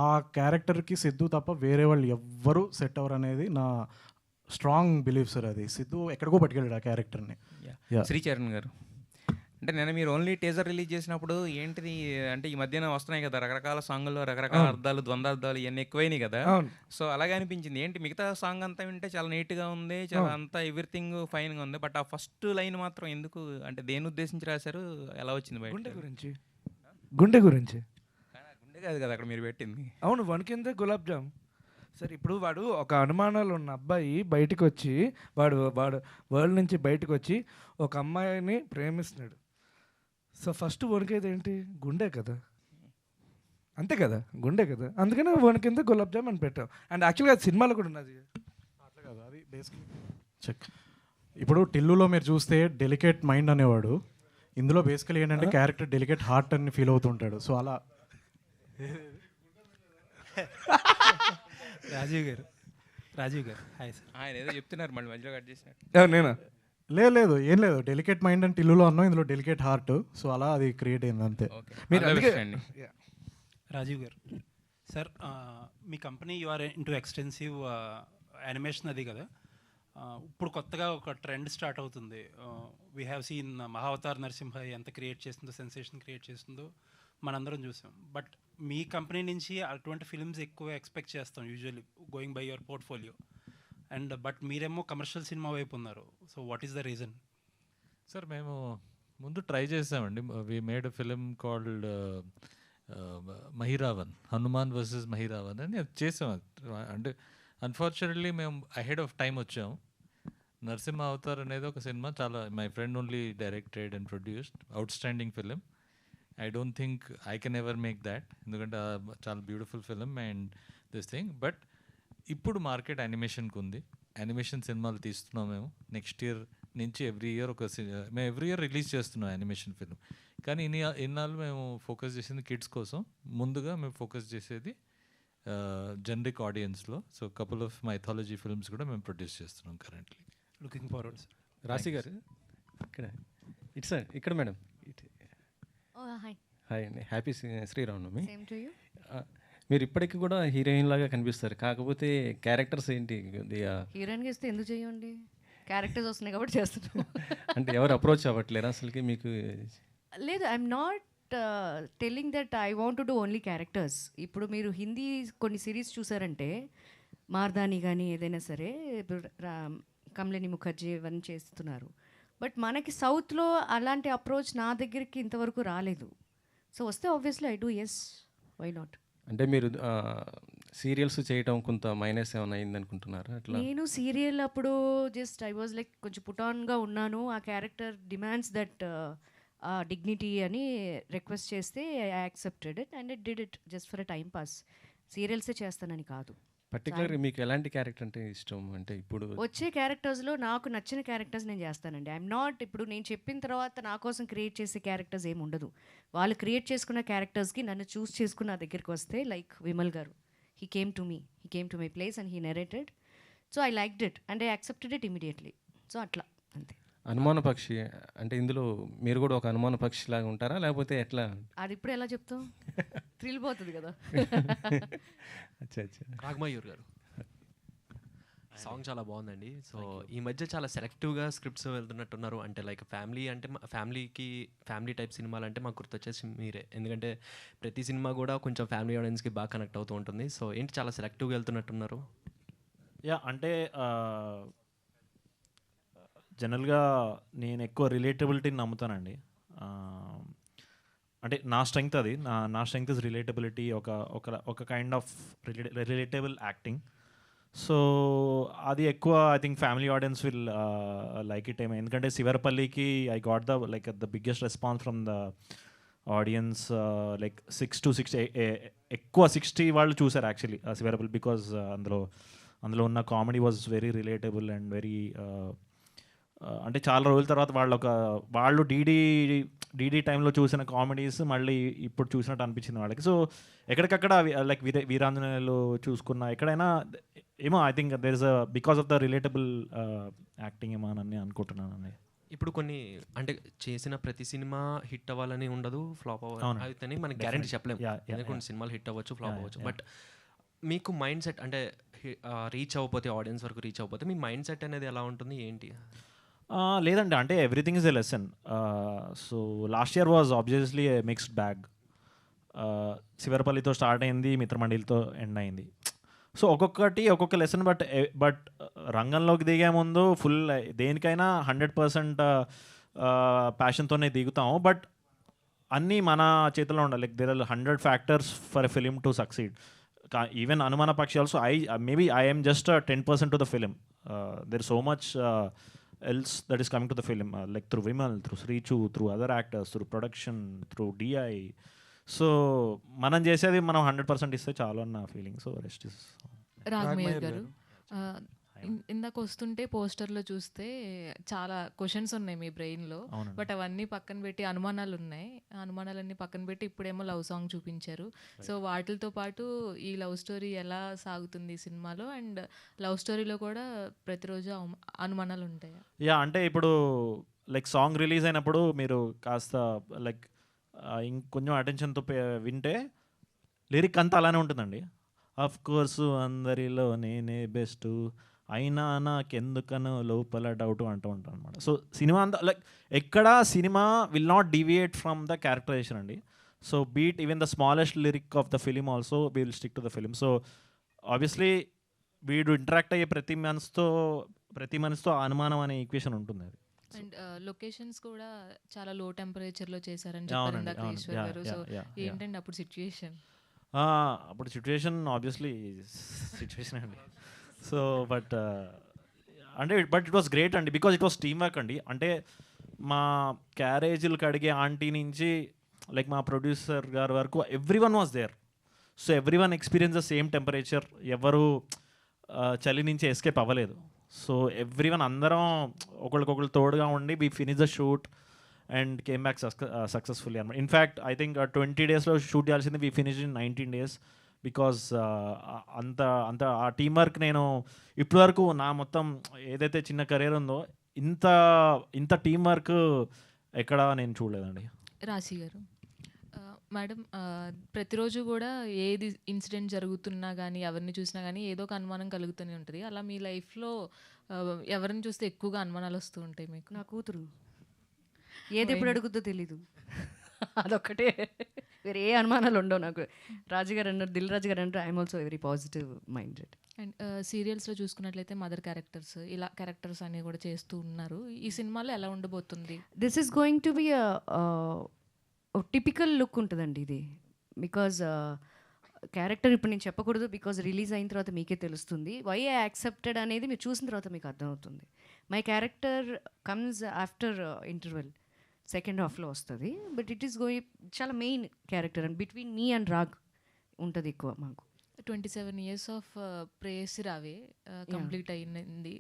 ఆ క్యారెక్టర్కి సిద్ధు తప్ప వేరే వాళ్ళు ఎవ్వరూ సెట్ అవ్వరు అనేది నా స్ట్రాంగ్ బిలీఫ్ సార్. అది సిద్ధు ఎక్కడికో పట్టుకెళ్ళాడు ఆ క్యారెక్టర్ని. శ్రీచరణ్ గారు, అంటే నేను మీరు ఓన్లీ టీజర్ రిలీజ్ చేసినప్పుడు ఏంటిది అంటే ఈ మధ్యన వస్తున్నాయి కదా రకరకాల సాంగుల్లో రకరకాల అర్థాలు, ద్వంద్వార్థాలు ఇవన్నీ ఎక్కువైనాయి కదా. సో అలాగే అనిపించింది ఏంటి మిగతా సాంగ్ అంతా వింటే చాలా నీట్గా ఉంది, చాలా అంతా ఎవ్రీథింగ్ ఫైన్గా ఉంది, బట్ ఆ ఫస్ట్ లైన్ మాత్రం ఎందుకు, అంటే దేని ఉద్దేశించి రాశారు, ఎలా వచ్చింది బయట? గుండె గురించి గుండె కాదు కదా అక్కడ మీరు పెట్టింది. అవును, వణికిందే గులాబ్ జామ్. సరే ఇప్పుడు వాడు ఒక అనుమానాలు ఉన్న అబ్బాయి బయటకు వచ్చి వాడు వరల్డ్ నుంచి బయటకు వచ్చి ఒక అమ్మాయిని ప్రేమిస్తున్నాడు. సో ఫస్ట్ వణికేది ఏంటి? గుండె కదా, అంతే కదా, గుండె కదా. అందుకనే వణికిందే గులాబ్ జామ్ అని పెట్టాం. అండ్ యాక్చువల్గా సినిమాలో కూడా ఉన్నది అట్లా కదా. అది బేసిక్లీ చెక్. ఇప్పుడు టిల్లులో మీరు చూస్తే డెలికేట్ మైండ్ అనేవాడు, ఇందులో బేసికలీ ఏంటంటే క్యారెక్టర్ డెలికేట్ హార్ట్ అని ఫీల్ అవుతుంటాడు. సో అలా రాజీవ్ గారు హాయ్ సార్. ఆయన ఏదో చెప్తున్నారు మళ్ళీ మధ్యలో కట్ చేసినట్టు. నేనా? లేదు ఏం లేదు, డెలికేట్ మైండ్ అని టిల్లులో అన్నాం, ఇందులో డెలికేట్ హార్ట్. సో అలా అది క్రియేట్ అయింది అంతే. మీరు రాజీవ్ గారు సార్, మీ company you are into extensive animation అది కదా. ఇప్పుడు కొత్తగా ఒక ట్రెండ్ స్టార్ట్ అవుతుంది. We have seen Mahavatar Narasimha ఎంత క్రియేట్ చేస్తుందో, సెన్సేషన్ క్రియేట్ చేస్తుందో మనందరం చూసాం. బట్ మీ కంపెనీ నుంచి అటువంటి ఫిల్మ్స్ ఎక్కువ ఎక్స్పెక్ట్ చేస్తాం usually going by your portfolio. And but మీరేమో కమర్షియల్ సినిమా వైపు ఉన్నారు. So what is the reason? Sir మేము ముందు ట్రై చేసామండి. We made a film called Mahiravan, Hanuman versus Mahiravan అని అది చేసాం. అంటే అన్ఫార్చునేట్లీ మేము అహెడ్ ఆఫ్ టైం వచ్చాము. నరసింహ అవతార్ అనేది ఒక సినిమా చాలా my friend only directed and produced, out standing film. I don't think I can ever make that, ఎందుకంటే చాలా beautiful film and this thing. But ఇప్పుడు మార్కెట్ యానిమేషన్కి ఉంది, యానిమేషన్ సినిమాలు తీస్తున్నాం మేము. నెక్స్ట్ ఇయర్ నుంచి ఎవ్రీ ఇయర్ మేము ఎవ్రీ ఇయర్ రిలీజ్ చేస్తున్నాం యానిమేషన్ ఫిలిం. కానీ ఇన్నాళ్ళు మేము ఫోకస్ చేసింది కిడ్స్ కోసం. ముందుగా మేము ఫోకస్ చేసేది జనరిక్ ఆడియన్స్లో. So couple of mythology films కూడా మేము ప్రొడ్యూస్ చేస్తున్నాం కరెంట్లీ. Looking forward sir. రాశి గారు ఇక్కడ ఇట్స్ ఇక్కడ మేడం హాయ్ హాయ్ అండి, happy Sri Rama Navami. Same to you. మీరు ఇప్పటికీ కూడా హీరోయిన్ లాగా కనిపిస్తారు, కాకపోతే క్యారెక్టర్స్ ఏంటి హీరోయిన్గా ఇస్తే ఎందుకు చేయండి, క్యారెక్టర్స్ వస్తున్నాయి కాబట్టి చేస్తున్నాం. అంటే ఎవరు అప్రోచ్ అవ్వట్లేరు అసలుకి మీకు? లేదు, I'm not telling that I want to do only characters. ఇప్పుడు మీరు హిందీ కొన్ని సిరీస్ చూసారంటే మార్దాని కానీ ఏదైనా సరే, ఇప్పుడు కమలిని ముఖర్జీ ఇవన్నీ చేస్తున్నారు. బట్ మనకి సౌత్లో అలాంటి అప్రోచ్ నా దగ్గరికి ఇంతవరకు రాలేదు. సో వస్తే obviously I do, yes, why not. అంటే మీరు సీరియల్స్ చేయటం కొంత మైనస్ ఏమైనా అయింది అనుకుంటున్నారా అట్లా? నేను సీరియల్ అప్పుడు జస్ట్ ఐ వాజ్ లైక్ కొంచెం పుటాన్గా ఉన్నాను. ఆ క్యారెక్టర్ డిమాండ్స్ దట్ డిగ్నిటీ అని రిక్వెస్ట్ చేస్తే I accepted it and it did it just for a time pass. సీరియల్సే చేస్తానని కాదు. పర్టికులర్గా మీకు ఎలాంటి క్యారెక్టర్ అంటే ఇష్టం? అంటే ఇప్పుడు వచ్చే క్యారెక్టర్స్లో నాకు నచ్చిన క్యారెక్టర్స్ నేను చేస్తానండి. ఐఎమ్ నాట్ ఇప్పుడు నేను చెప్పిన తర్వాత నా కోసం క్రియేట్ చేసే క్యారెక్టర్స్ ఏమి ఉండదు. వాళ్ళు క్రియేట్ చేసుకున్న క్యారెక్టర్స్కి నన్ను చూస్ చేసుకున్న నా దగ్గరికి వస్తే, లైక్ విమల్ గారు, he came to my place and he narrated. So I liked it and I accepted it immediately. So అట్లా అంతే. అనుమాన పక్షి అంటే ఇందులో మీరు కూడా ఒక అనుమాన పక్షి లాగా ఉంటారా లేకపోతే ఎట్లా? అది ఇప్పుడు ఎలా చెప్తాం, థ్రిల్ పోతుంది కదా. అచ్చా అచ్చా. రాగమయూర్ గారు, సాంగ్ చాలా బాగుందండి. సో ఈ మధ్య చాలా సెలెక్టివ్గా స్క్రిప్ట్స్ వెళ్తున్నట్టున్నారు. అంటే లైక్ ఫ్యామిలీ అంటే ఫ్యామిలీ టైప్ సినిమాలు అంటే మాకు గుర్తొచ్చేసి మీరే, ఎందుకంటే ప్రతి సినిమా కూడా కొంచెం ఫ్యామిలీ ఆడియన్స్కి బాగా కనెక్ట్ అవుతూ ఉంటుంది. సో ఏంటి చాలా సెలెక్టివ్గా వెళ్తున్నట్టున్నారు? అంటే జనరల్గా నేను ఎక్కువ రిలేటబిలిటీని నమ్ముతానండి. అంటే నా స్ట్రెంగ్త్ అది, నా స్ట్రెంగ్త్ ఇస్ రిలేటబిలిటీ, ఒక kind of relatable acting. So అది ఎక్కువ I think family audience will like it ఏమో. ఎందుకంటే శివరపల్లికి I got the biggest response from the audience, like 6 to 60 ఎక్కువ 60 వాళ్ళు చూసారు యాక్చువల్లీ శివరపల్లి, బికాజ్ అందులో ఉన్న comedy was very relatable and very అంటే చాలా రోజుల తర్వాత వాళ్ళు డీడీ టైంలో చూసిన కామెడీస్ మళ్ళీ ఇప్పుడు చూసినట్టు అనిపించింది వాళ్ళకి. సో ఎక్కడికక్కడ లైక్ వీరాంజనేయులు చూసుకున్న ఎక్కడైనా ఏమో I think there is because of the relatable acting ఏమో అని అనుకుంటున్నాను. ఇప్పుడు కొన్ని అంటే చేసిన ప్రతి సినిమా హిట్ అవ్వాలని ఉండదు, ఫ్లాప్ అవ్వాలి అని మనకి గ్యారంటీ చెప్పలేము. కొన్ని సినిమాలు హిట్ అవ్వచ్చు, ఫ్లాప్ అవ్వచ్చు. బట్ మీకు మైండ్ సెట్ అంటే రీచ్ అవ్వకపోతే, ఆడియన్స్ వరకు రీచ్ అవ్వకపోతే మీ మైండ్ సెట్ అనేది ఎలా ఉంటుంది ఏంటి? లేదండి, అంటే everything is a lesson. So last year was obviously a mixed bag. శివరపల్లితో స్టార్ట్ అయింది, మిత్రమండలితో ఎండ్ అయింది. సో ఒక్కొక్క లెసన్. బట్ రంగంలోకి దిగే ముందు ఫుల్ దేనికైనా 100% ప్యాషన్తోనే దిగుతాము. బట్ అన్నీ మన చేతిలో ఉండాలి. Like there are 100 factors for a film to succeed. Even Anumana Pakshi also I am just 10% to the film. There's so much else that is coming to the film, like through Vimal, through Srichu, through other actors, through production, through DI. So మనం చేసేది మనం 100% ఇస్తే చాలు అన్న feeling. So rest is. Ragamayur గారు, ఇందాక వస్తుంటే పోస్టర్లో చూస్తే చాలా క్వశ్చన్స్ ఉన్నాయి మీ బ్రెయిన్లో, బట్ అవన్నీ పక్కన పెట్టి అనుమానాలు ఉన్నాయి. ఆ అనుమానాలన్నీ పక్కన పెట్టి ఇప్పుడేమో లవ్ సాంగ్ చూపించారు. సో వాటితో పాటు ఈ లవ్ స్టోరీ ఎలా సాగుతుంది ఈ సినిమాలో, అండ్ లవ్ స్టోరీలో కూడా ప్రతిరోజు అనుమానాలు ఉంటాయి. అంటే ఇప్పుడు లైక్ సాంగ్ రిలీజ్ అయినప్పుడు మీరు కాస్త లైక్ ఇంకొంచెం అటెన్షన్తో వింటే లిరిక్ అంతా అలానే ఉంటుందండి. ఆఫ్ కోర్సు అందరిలో నేనే బెస్ట్, అయినా నాకెందుకనో లోపల డౌట్ అంటూ ఉంటాను అనమాట. సో సినిమా అంతా లైక్ ఎక్కడ సినిమా will not deviate from the characterization అండి. So beat even the smallest lyric of the film also we will stick to the film. So obviously వీడు ఇంటరాక్ట్ అయ్యే ప్రతి మనిషితో అనుమానం అనే ఈక్వేషన్ ఉంటుంది. అది అండ్ లొకేషన్స్ కూడా చాలా లో టెంపరేచర్లో చేశారని చెప్పారు ఇందాక ఈశ్వర్ గారు. సో ఏంటంటే అప్పుడు సిచ్యువేషన్ ఆబ్వియస్లీ సిచ్యువేషన్ అండి. So but it was great అండి, because it was team work అండి. అంటే మా క్యారేజీలు కడిగే ఆంటీ నుంచి లైక్ మా ప్రొడ్యూసర్ గారి వరకు every one was there. So everyone experience the same temperature, ఎవరు చలి నుంచి ఎస్కేప్ అవ్వలేదు. సో ఎవ్రీ వన్ అందరం ఒకరికొకరు తోడుగా ఉండి we finish the shoot and came back successfully అనమాట. ఇన్ఫ్యాక్ట్ ఐ థింక్ 20 daysలో షూట్ చేయాల్సింది we finish in 19 days because అంత అంత ఆ టీం వర్క్ నేను ఇప్పటివరకు నా మొత్తం ఏదైతే చిన్న కెరీర్ ఉందో ఇంత ఇంత టీం వర్క్ ఎక్కడ నేను చూడలేదండి. రాశి గారు, మేడం, ప్రతిరోజు కూడా ఏది ఇన్సిడెంట్ జరుగుతున్నా కానీ ఎవరిని చూసినా కానీ ఏదో ఒక అనుమానం కలుగుతూనే ఉంటుంది. అలా మీ లైఫ్లో ఎవరిని చూస్తే ఎక్కువగా అనుమానాలు వస్తూ ఉంటాయి మీకు? నా కూతురు ఏది ఎప్పుడు అడుగుద్దో తెలీదు. అదొక్కటే, వేరే ఏ అనుమానాలు ఉండవు నాకు. రాజుగారు అన్నారు, దిల్ రాజు గారు అంటే I'm also very positive minded. And సీరియల్స్లో చూసుకున్నట్లయితే మదర్ క్యారెక్టర్స్, ఇలా క్యారెక్టర్స్ అనేవి కూడా చేస్తూ ఉన్నారు. ఈ సినిమాలో ఎలా ఉండబోతుంది? This is going to B typical look ఉంటుందండి ఇది. బికాజ్ క్యారెక్టర్ ఇప్పుడు నేను చెప్పకూడదు, బికాజ్ రిలీజ్ అయిన తర్వాత మీకే తెలుస్తుంది. వై ఐ యాక్సెప్టెడ్ అనేది మీరు చూసిన తర్వాత మీకు అర్థమవుతుంది. My character comes after interval, second హాఫ్లో వస్తుంది. బట్ ఇట్ ఈస్ గోయింగ్ చాలా main character and between me and Rag ఉంటుంది ఎక్కువ మాకు. 27 years ఆఫ్ ప్రేయసి రావే కంప్లీట్ అయింది.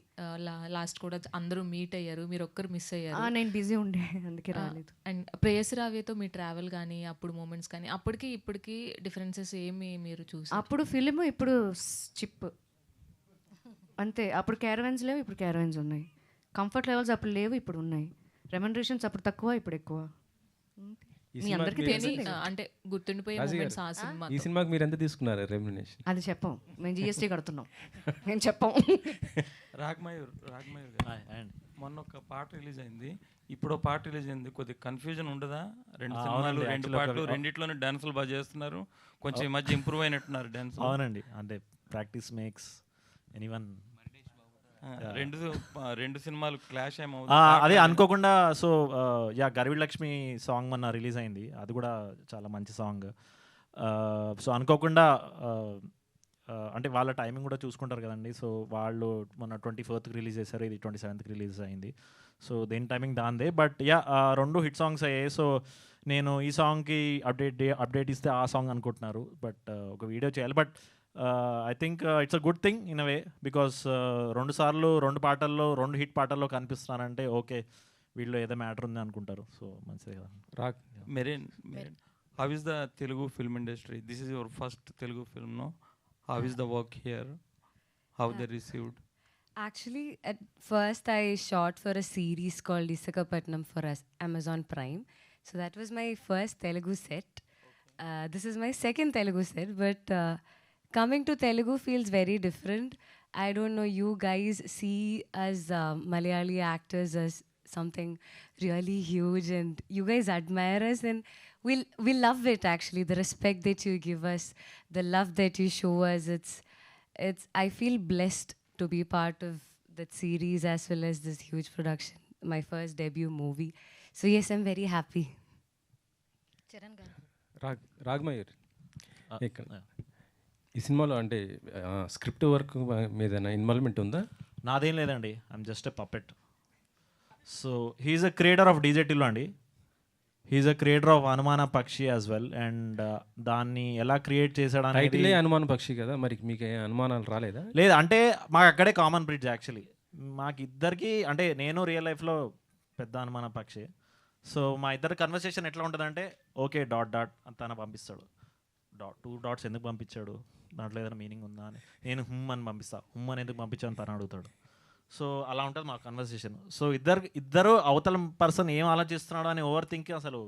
లాస్ట్ కూడా అందరూ మీట్ అయ్యారు, మీరు ఒక్కరు మిస్ అయ్యారు. నేను బిజీ ఉండే అందుకే రాలేదు. అండ్ ప్రేయసి రావేతో మీ ట్రావెల్ కానీ అప్పుడు మూమెంట్స్ కానీ అప్పటికి ఇప్పటికి డిఫరెన్సెస్ ఏమి మీరు చూసి? అప్పుడు ఫిలిం, ఇప్పుడు చిప్ అంతే. అప్పుడు క్యారవెన్స్ లేవు, ఇప్పుడు క్యారవెన్స్ ఉన్నాయి. కంఫర్ట్ లెవెల్స్ అప్పుడు లేవు, ఇప్పుడు ఉన్నాయి. రెమ్యునరేషన్స్ అప్పుడు తక్కువ, ఇప్పుడు ఎక్కువ. మీ అందరికీ తెలిసిందే. అంటే గుర్తుండిపోయే మూమెంట్స్ ఆ సినిమా. ఈ సినిమాకి మీరు ఎంత తీసుకున్నారు రెమ్యునరేషన్? అది చెప్పం, మేము జిఎస్టీ కడుతున్నాం, మేము చెప్పం. రాగ్మయూర్ గారు, మొన్న ఒక పాట రిలీజ్ అయింది, ఇప్పుడు పాట రిలీజ్ అయింది, కొద్దిగా కన్ఫ్యూజన్ ఉండదా? రెండు సినిమాలు, రెండు పాటలు, రెండిట్లోనే డాన్సులు బాగా చేస్తున్నారు. కొంచెం ఈ మధ్య ఇంప్రూవ్ అయినట్టున్నారు డాన్స్. అవునండి, అంటే ప్రాక్టీస్ మేక్స్ ఎనీవన్. రెండు సినిమాలు క్లాష్ ఏమో అదే అనుకోకుండా. సో గర్విడ్ లక్ష్మి సాంగ్ మొన్న రిలీజ్ అయింది, అది కూడా చాలా మంచి సాంగ్. సో అనుకోకుండా అంటే వాళ్ళ టైమింగ్ కూడా చూసుకుంటారు కదండి. సో వాళ్ళు మొన్న 24th రిలీజ్ చేశారు, ఇది 27th రిలీజ్ అయింది. సో దేని టైమింగ్ దాందే. బట్ రెండు హిట్ సాంగ్స్ అయ్యాయి. సో నేను ఈ సాంగ్కి అప్డేట్ ఇస్తే ఆ సాంగ్ అనుకుంటున్నారు, బట్ ఒక వీడియో చేయాలి. But I think it's a good thing in a way, because 2 సార్లు 2 పాటల్లో 2 హిట్ పాటల్లో కనిపిస్తున్నారంటే ఓకే, వీళ్ళు ఏదో మ్యాటర్ ఉంది అనుకుంటారు. సో మంచిదే కదా. Merin, how is the Telugu film industry? This is your first Telugu film, no? How is the work here? How they received? Actually, at first I shot for a series called Isakapatnam for Amazon Prime. So that was my first Telugu set. This is my second Telugu set, but coming to Telugu feels very different. I don't know, you guys see us Malayali actors as something really huge, and you guys admire us, and we love it actually. The respect that you give us, the love that you show us, it's I feel blessed to be part of that series as well as this huge production, my first debut movie. So yes, I'm very happy. Charan గారు, రాగ్మయూర్, ఇక్కడ ఈ సినిమాలో అంటే script work మీద involvement ఉందా? నాదేం లేదండి, I'm just a puppet. So he's a creator of DJ Tillu అండి. He's a creator of Anumana పక్షి యాజ్ వెల్. అండ్ దాన్ని ఎలా క్రియేట్ చేశాడు టైటిలే అనుమాన పక్షి కదా, మరి మీకు అనుమానాలు రాలేదా? లేదు, అంటే మాకు అక్కడే కామన్ బ్రిడ్జ్ యాక్చువల్లీ. మాకు ఇద్దరికి, అంటే నేను రియల్ లైఫ్లో పెద్ద అనుమాన పక్షి. సో మా ఇద్దరు కన్వర్సేషన్ ఎట్లా ఉంటుందంటే, ఓకే డాట్ డాట్ తన పంపిస్తాడు, 2 dots ఎందుకు పంపించాడు, దాంట్లో ఏదైనా మీనింగ్ ఉందా అని. నేను అని పంపిస్తా, అని ఎందుకు పంపించాను తను అడుగుతాడు. సో అలా ఉంటుంది మా కన్వర్సేషన్. సో ఇద్దరు అవతల పర్సన్ ఏం ఆలోచిస్తున్నాడు అని ఓవర్ థింక్ అసలు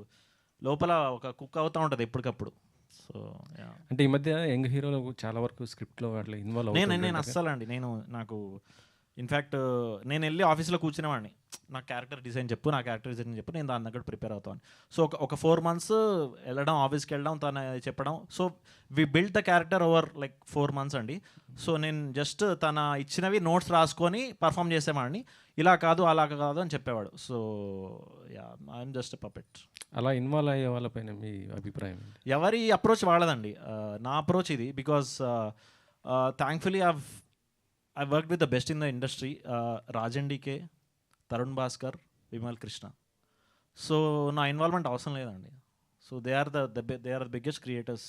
లోపల ఒక కుక్ అవుతూ ఉంటుంది ఎప్పటికప్పుడు. సో అంటే ఈ మధ్య యంగ్ హీరోలు చాలా వరకు స్క్రిప్ట్లో అట్లా ఇన్వాల్వ్ నేను అస్సలు అండి, నాకు ఇన్ఫ్యాక్ట్ నేను వెళ్ళి ఆఫీస్లో కూర్చునేవాడిని, నా క్యారెక్టర్ డిజైన్ చెప్పు, నేను దాని దగ్గర ప్రిపేర్ అవుతాను. సో ఒక 4 months వెళ్ళడం, ఆఫీస్కి వెళ్ళడం, తను చెప్పడం. So we build the character over like 4 months అండి. సో నేను జస్ట్ తన ఇచ్చినవి నోట్స్ రాసుకొని పర్ఫామ్ చేసేవాడిని, ఇలా కాదు అలా కాదు అని చెప్పేవాడు. So I'm just a puppet. అలా ఇన్వాల్వ్ అయ్యే వాళ్ళపైన మీ అభిప్రాయం? ఎవరి అప్రోచ్ వాళ్ళదండి, నా అప్రోచ్ ఇది. Because thankfully I worked with the best in the industry, Rajan DK, Tarun Bhaskar, Vimal Krishna. So na involvement అవసరం లేదండి. So they are the biggest creators,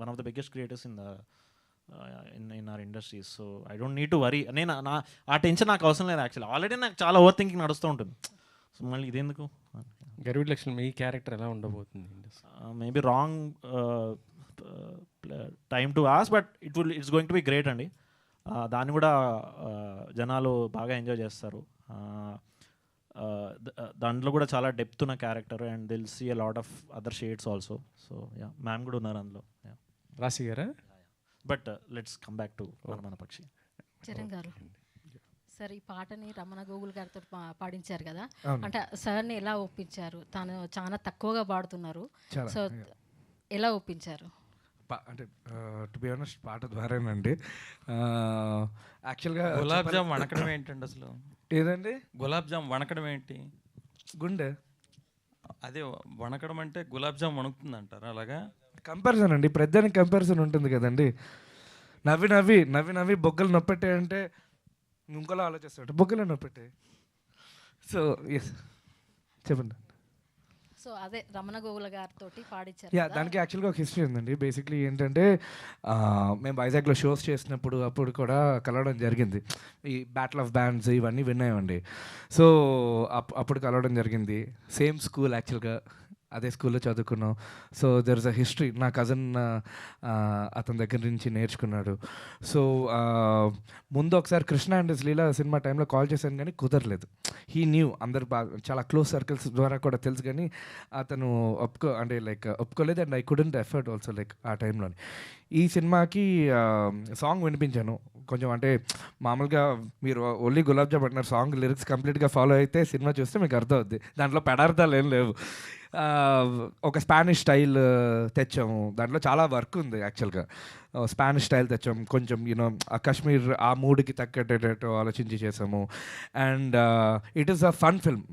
one of the biggest creators in the in our industry. So I don't need to worry. నేను ఆ tension నాకు అవసరం లేదు actually. Already నాకు చాలా over thinking నడుస్తూ ఉంటుంది. సో మళ్ళీ ఇదెందుకు. గర్విడ్ లక్ష్మి మీ క్యారెక్టర్ ఎలా ఉండబోతుంది? Maybe wrong time to ask, but it's going to be great అండి. దాన్ని కూడా జనాలు బాగా ఎంజాయ్ చేస్తారు. దాంట్లో కూడా చాలా డెప్త్ ఉన్న character and will see a lot of other shades also. So yeah, ma'am కూడా ఉన్నారు అందులో. రాశి గారా? But let's come back to మన పక్షి. చరణ్ గారు, సార్ ఈ పాటని రమణ గోగుల్ గారితో పాడించారు కదా, అవును. అంటే సార్ని ఎలా ఒప్పించారు? తాను చాలా తక్కువగా పాడుతున్నారు, చాలా, సో ఎలా ఒప్పించారు? అంటే టు బి ఆనెస్ట్ పాట ద్వారానండి. యాక్చువల్గా గులాబ్ జామ్ వణకడం ఏంటండి అసలు? ఏదండి? గులాబ్ జామ్ వణకడం ఏంటి? గుండె. అదే వణకడం అంటే గులాబ్ జామ్ వణుకుతుంది అంటారు అలాగా? కంపారిజన్ అండి, ప్రతిదానికి కంపారిజన్ ఉంటుంది కదండి. నవ్వి నవ్వి నవ్వి నవ్వి బొగ్గలు నొప్పెట్టే అంటే ఇంకోలా ఆలోచిస్తాడు, బొగ్గలు నొప్పెట్టే. సో ఎస్, చెప్పండి. సో అదే రమణ గోగుల గారితో పాడించారు యా, కదా. దానికి యాక్చువల్గా ఒక హిస్టరీ ఉందండి. బేసిక్లీ ఏంటంటే మేము వైజాగ్లో షోస్ చేసినప్పుడు అప్పుడు కూడా కలవడం జరిగింది. ఈ బ్యాటిల్ ఆఫ్ బ్యాండ్స్ ఇవన్నీ విన్నాయండి. సో అప్పుడు కలవడం జరిగింది. సేమ్ స్కూల్ యాక్చువల్గా, అదే స్కూల్లో చదువుకున్నాం. So there is a history. నా కజిన్ అతని దగ్గర నుంచి నేర్చుకున్నాడు. సో ముందు ఒకసారి కృష్ణ అండ్ లీలా సినిమా టైంలో కాల్ చేశాను కానీ కుదరలేదు. హీ న్యూ, అందరు బాగా చాలా క్లోజ్ సర్కిల్స్ ద్వారా కూడా తెలుసు, కానీ అతను ఒప్పుకోలేదు. And I couldn't effort also ఆ టైంలోని. ఈ సినిమాకి సాంగ్ వినిపించాను కొంచెం. అంటే మామూలుగా మీరు ఓన్లీ గులాబ్ జామ్ అంటున్నారు, సాంగ్ లిరిక్స్ కంప్లీట్గా ఫాలో అయితే సినిమా చూస్తే మీకు అర్థం అవుద్ది. దాంట్లో పెడార్థాలు ఏం లేవు. ఒక స్పానిష్ స్టైల్ తెచ్చాము, దాంట్లో చాలా వర్క్ ఉంది యాక్చువల్గా. స్పానిష్ స్టైల్ తెచ్చాము, కొంచెం యూనో ఆ కాశ్మీర్ ఆ మూడ్కి తగ్గట్టేటట్టు ఆలోచించి చేసాము. And it is a fun film.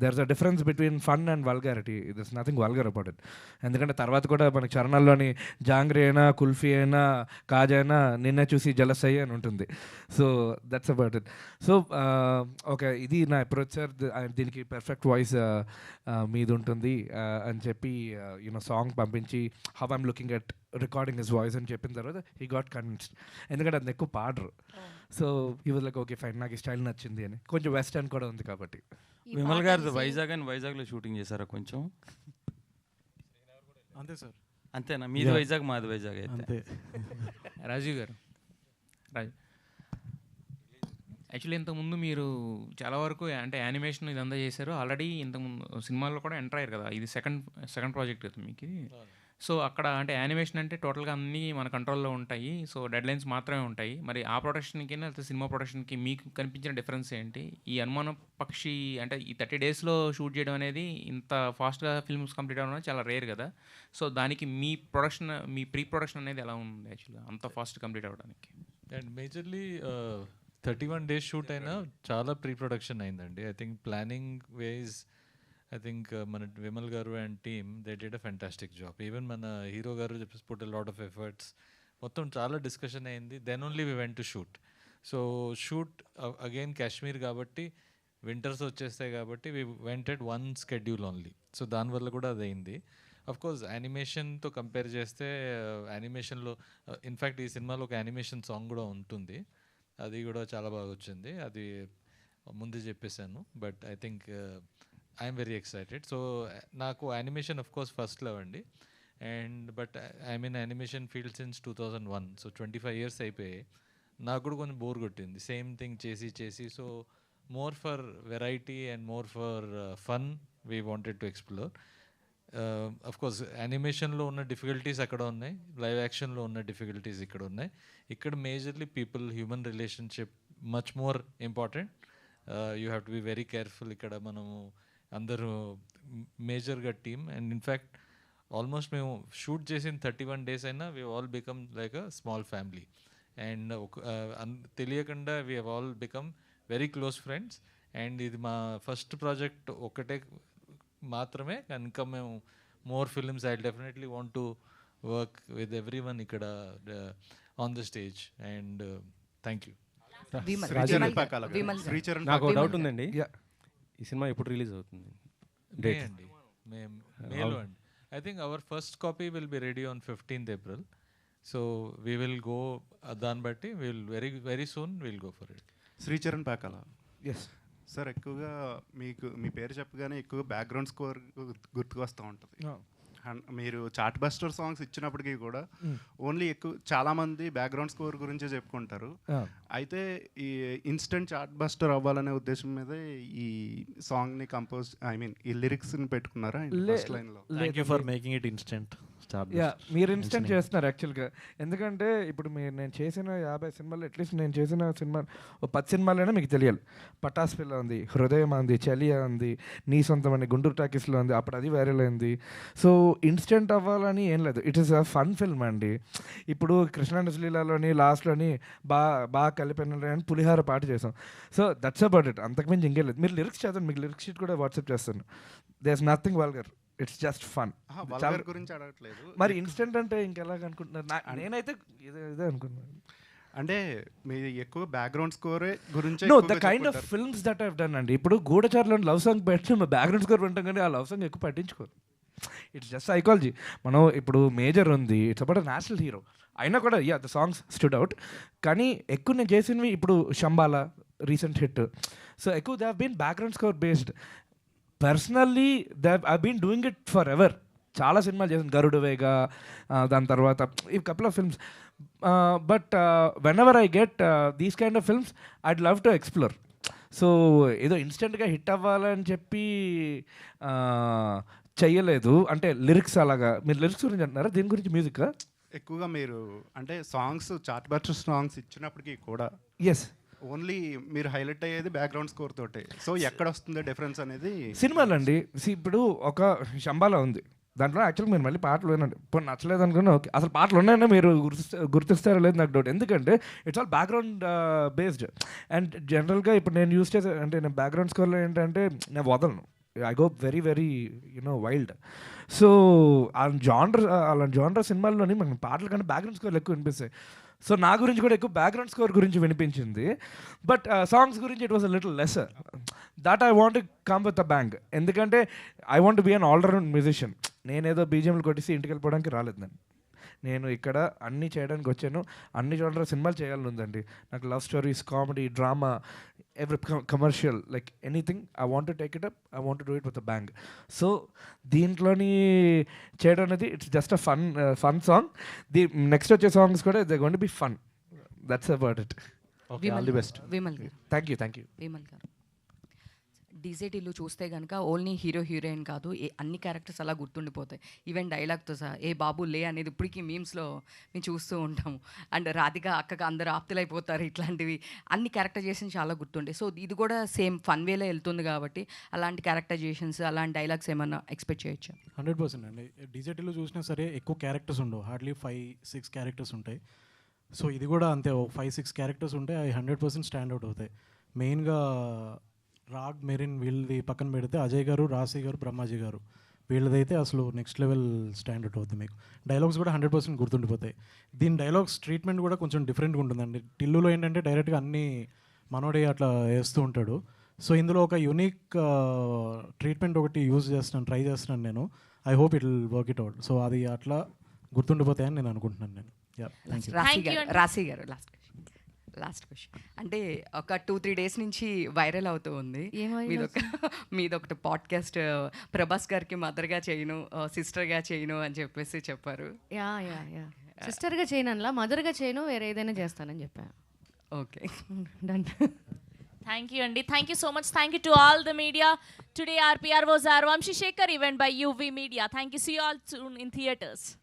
There is a difference between fun and vulgarity. This nothing vulgar about it. ఎందుకంటే తర్వాత కూడా మనకి చరణాల్లోని జాంగ్రీ అయినా, కుల్ఫీ అయినా, కాజా అయినా నిన్నే చూసి జలస్ అయ్యి అని ఉంటుంది. So that's about it. So ఇది నా అప్రోచ్ సార్. దీనికి పర్ఫెక్ట్ వాయిస్ మీది ఉంటుంది అని చెప్పి యూనో సాంగ్ పంపించి how I'm looking at recording his voice అని చెప్పిన తర్వాత హీ గాట్ కన్విన్స్డ్. ఎందుకంటే అది ఎక్కువ పాడరు. So he was like okay fine, నాకు ఈ స్టైల్ నచ్చింది అని. కొంచెం వెస్టర్న్ కూడా ఉంది కాబట్టి. విమల్ గారు వైజాగ్ అని వైజాగ్లో షూటింగ్ చేశారా కొంచెం? అంతే సార్. అంతేనా? మీది వైజాగ్, మాది వైజాగ్ అయితే. రాజీవ్ గారు, యాక్చువల్లీ ఇంతకుముందు మీరు చాలా వరకు అంటే యానిమేషన్ ఇదంతా చేశారు. ఆల్రెడీ ఇంతకుముందు సినిమాల్లో కూడా ఎంటర్ అయ్యారు కదా, ఇది సెకండ్ ప్రాజెక్ట్ కదా మీకు. సో అక్కడ అంటే యానిమేషన్ అంటే టోటల్గా అన్నీ మన కంట్రోల్లో ఉంటాయి, సో డెడ్ లైన్స్ మాత్రమే ఉంటాయి. మరి ఆ ప్రొడక్షన్కి లేకపోతే సినిమా ప్రొడక్షన్కి మీకు కనిపించిన డిఫరెన్స్ ఏంటి? ఈ అనుమాన పక్షి అంటే ఈ 30 daysలో షూట్ చేయడం అనేది, ఇంత ఫాస్ట్గా ఫిల్మ్స్ కంప్లీట్ అవ్వడం అనేది చాలా రేర్ కదా. సో దానికి మీ ప్రొడక్షన్, మీ ప్రీ ప్రొడక్షన్ అనేది ఎలా ఉంది యాక్చువల్గా అంత ఫాస్ట్ కంప్లీట్ అవ్వడానికి? అండ్ మేజర్లీ 31 days షూట్ అయినా చాలా ప్రీ ప్రొడక్షన్ అయిందండి. I think planning ways I think మన విమల్ గారు and team they did a fantastic job. Even మన హీరో గారు put a lot of efforts. మొత్తం చాలా డిస్కషన్ అయింది. Then only we went to shoot. So shoot again Kashmir కాబట్టి winters వచ్చేస్తాయి కాబట్టి వి went at one schedule only. So దానివల్ల కూడా అది అయింది. అఫ్ కోర్స్ యానిమేషన్తో కంపేర్ చేస్తే యానిమేషన్లో ఇన్ఫ్యాక్ట్ ఈ సినిమాలో ఒక యానిమేషన్ సాంగ్ కూడా ఉంటుంది, అది కూడా చాలా బాగా వచ్చింది. అది ముందే చెప్పేశాను. But I think I'm very excited. So నాకు animation of course first love అండి. And but I mean animation field since 2001. So 25 years అయిపోయాయి. నాకు కూడా కొంచెం బోర్ కొట్టింది సేమ్ థింగ్ చేసి. So more for variety and more for fun we wanted to explore. Of course యానిమేషన్లో ఉన్న difficulties అక్కడ ఉన్నాయి, లైవ్ యాక్షన్లో ఉన్న డిఫికల్టీస్ ఇక్కడ ఉన్నాయి. ఇక్కడ majorly people, human relationship much more important. You have to be very careful. ఇక్కడ మనము అందరూ మేజర్గా టీమ్. అండ్ ఇన్ఫ్యాక్ట్ ఆల్మోస్ట్ మేము షూట్ చేసిన 31 days అయినా we all become like a small family. And తెలియకుండా we have all become very close friends. And ఇది మా ఫస్ట్ ప్రాజెక్ట్ ఒకటే మాత్రమే కనుక మేము more films I definitely want to work with every one ఇక్కడ on the stage. And thank you. నాకు ఒక డౌట్ ఉందండి, ఈ సినిమా ఎప్పుడు రిలీజ్ అవుతుంది? మే అండి, మేలో అండి. I think our first copy will be ready on 15th April. So we will go, దాన్ని బట్టి will very soon will go for it. Sricharan Pakala. Yes sir, ఎక్కువగా మీకు మీ పేరు చెప్పగానే ఎక్కువగా బ్యాక్గ్రౌండ్ స్కోర్ గుర్తుకు వస్తూ ఉంటుంది. మీరు చాట్ బస్టర్ సాంగ్స్ ఇచ్చినప్పటికీ కూడా ఓన్లీ చాలామంది బ్యాక్గ్రౌండ్ స్కోర్ గురించే చెప్పుకుంటారు. అయితే ఈ ఇన్స్టెంట్ చాట్ బస్టర్ అవ్వాలనే ఉద్దేశం మీదే ఈ సాంగ్ని ఈ లిరిక్స్ని పెట్టుకున్నారా ఫస్ట్ లైన్లో? Thank you for making it instant. మీరు ఇన్స్టెంట్ చేస్తున్నారు యాక్చువల్గా. ఎందుకంటే ఇప్పుడు నేను చేసిన 50 సినిమాలు, అట్లీస్ట్ నేను చేసిన సినిమా 10 సినిమాలైనా మీకు తెలియాలి. పటాస్ పిల్ల ఉంది, హృదయం ఉంది, చలియా ఉంది, నీ సొంతం అని గుంటూరు టాకీస్లో ఉంది, అప్పుడు అది వైరల్ అయింది. సో ఇన్స్టెంట్ అవ్వాలని ఏం లేదు, it is a fun film అండి. ఇప్పుడు కృష్ణానజలీలాలోని లాస్ట్లోని బాగా కలిపిన పులిహార పాట చేసాం. సో దట్స్ అబౌట్ ఇట్, అంతకుమించి ఇంకేం లేదు. మీరు లిరిక్స్ చదవండి, మీకు లిరిక్స్ షీట్ కూడా వాట్సాప్ చేస్తాను. There is nothing vulgar, it's just fun. గురించి అడగట్లేదు, మరి ఇన్స్టెంట్ అంటే ఇంకెలాగ అనుకుంటున్నారు? నేనైతే ఇదే అనుకున్నాను. అంటే మీరు ఎక్కువ బ్యాక్గ్రౌండ్ స్కోరే గురించి the kind of films that have done అండి. ఇప్పుడు గూఢచారులో లవ్ సాంగ్ పెట్టి బ్యాక్గ్రౌండ్ స్కోర్ వింటాం, కానీ ఆ లవ్ సాంగ్ ఎక్కువ పట్టించుకోరు. It's just psychology. మనం ఇప్పుడు మేజర్ ఉంది, ఇట్స్ అబౌట్ నేషనల్ హీరో అయినా కూడా ద సాంగ్స్ స్టూడ్ అవుట్. కానీ ఎక్కువ నేను చేసినవి ఇప్పుడు శంబాలా రీసెంట్ హిట్. సో ఎక్కువ they have been background score based. Personally I been doing it forever. చాలా సినిమాలు చేశాను, గరుడు వేగ, దాని తర్వాత ఈ couple of films. But whenever I get these kind of films I'd love to explore. So ఏదో ఇన్స్టెంట్గా hit అవ్వాలని చెప్పి చెయ్యలేదు. అంటే లిరిక్స్ అలాగా. మీరు లిరిక్స్ గురించి అంటున్నారా, దీని గురించి మ్యూజిక్ ఎక్కువగా మీరు అంటే సాంగ్స్ చాట్ బస్టర్ సాంగ్స్ ఇచ్చినప్పటికీ కూడా ఎస్ ఓన్లీ మీరు హైలైట్ అయ్యేది బ్యాక్గ్రౌండ్ స్కోర్ తోటే. సో ఎక్కడ వస్తుంది డిఫరెన్స్ అనేది సినిమాలు అండి. ఇప్పుడు ఒక శంబాలా ఉంది, దాంట్లో యాక్చువల్గా మీరు మళ్ళీ పాటలు వినండి, ఇప్పుడు నచ్చలేదు అనుకున్నా ఓకే, అసలు పాటలు ఉన్నాయన్నా మీరు గుర్తిస్తారో లేదు నాకు డౌట్. ఎందుకంటే it's all background based. And జనరల్గా ఇప్పుడు నేను యూస్ చేసే అంటే నేను బ్యాక్గ్రౌండ్ స్కోర్లో ఏంటంటే నేను వదలను, I go very very wild. So అలాంటి జానర్ సినిమాల్లోని మనకి పాటల కంటే బ్యాక్గ్రౌండ్ స్కోర్లు ఎక్కువ వినిపిస్తాయి. సో నా గురించి కూడా ఎక్కువ బ్యాక్గ్రౌండ్ స్కోర్ గురించి వినిపించింది. బట్ సాంగ్స్ గురించి it was a little lesser. That I want come with a bang. ఎందుకంటే I want be an all round musician. నేనేదో బీజిఎంలు కొట్టేసి ఇంటికి వెళ్ళిపోవడానికి రాలేదు. నేను ఇక్కడ అన్నీ చేయడానికి వచ్చాను. అన్ని జోనర్ సినిమాలు చేయాలని ఉందండి నాకు. Love stories, comedy, drama, every commercial, like anything I want to take it up, I want to do it with a bang. So దీంట్లోని చేయడం అనేది it's just a fun song. Next వచ్చే సాంగ్స్ కూడా they going to be fun. That's about it. All the best. Vimal garu. Thank you. Vimal గారు, డీజేటీలో చూస్తే కనుక only hero heroine కాదు, అన్ని క్యారెక్టర్స్ అలా గుర్తుండిపోతాయి. ఈవెన్ డైలాగ్తో సహా ఏ బాబు లే అనేది ఇప్పటికీ మీమ్స్లో మేము చూస్తూ ఉంటాము. అండ్ రాధిక అక్కగా అందరూ ఆప్తులైపోతారు, ఇట్లాంటివి అన్ని క్యారెక్టరైజేషన్ చాలా గుర్తుండే. సో ఇది కూడా సేమ్ ఫన్ వేలో వెళ్తుంది కాబట్టి అలాంటి క్యారెక్టరైజేషన్స్, అలాంటి డైలాగ్స్ ఏమన్నా ఎక్స్పెక్ట్ చేయొచ్చు? 100% అండి. డీజేటీలో చూసినా సరే ఎక్కువ క్యారెక్టర్స్ ఉండవు, హార్డ్లీ 5-6 క్యారెక్టర్స్ ఉంటాయి. సో ఇది కూడా అంతే, 5-6 క్యారెక్టర్స్ ఉంటాయి, అవి 100% స్టాండ్అవుట్ అవుతాయి. మెయిన్గా రాగ్, మెరిన్ వీళ్ళది పక్కన పెడితే అజయ్ గారు, రాశి గారు, బ్రహ్మాజీ గారు వీళ్ళదైతే అసలు నెక్స్ట్ లెవెల్ స్టాండర్డ్ అవుతుంది. మీకు డైలాగ్స్ కూడా 100% గుర్తుండిపోతాయి. దీని డైలాగ్స్ ట్రీట్మెంట్ కూడా కొంచెం డిఫరెంట్గా ఉంటుందండి. టిల్లులో ఏంటంటే డైరెక్ట్గా అన్నీ మనోడే అట్లా వేస్తూ ఉంటాడు. సో ఇందులో ఒక యూనిక్ ట్రీట్మెంట్ ఒకటి ట్రై చేస్తున్నాను నేను. I hope it will work it out. So అది అట్లా గుర్తుండిపోతాయని నేను అనుకుంటున్నాను నేను. రాశి గారు లాస్ట్ క్వశ్చన్. అంటే ఒక 2-3 డేస్ నుంచి వైరల్ అవుతూ ఉంది మీదొకటి పాడ్కాస్ట్, ప్రభాస్ గారికి మదర్గా చేయను, సిస్టర్గా చేయను అని చెప్పేసి చెప్పారు. యా సిస్టర్గా చేయను అలా, మదర్గా చేయను, వేరే ఏదైనా చేస్తానని చెప్పాను. Okay, done. Thank you Andy. Thank you so much. Thank you to all the media. Today our PR was Vamshi Shekhar, event by UV Media. Thank you. See you all soon in theaters.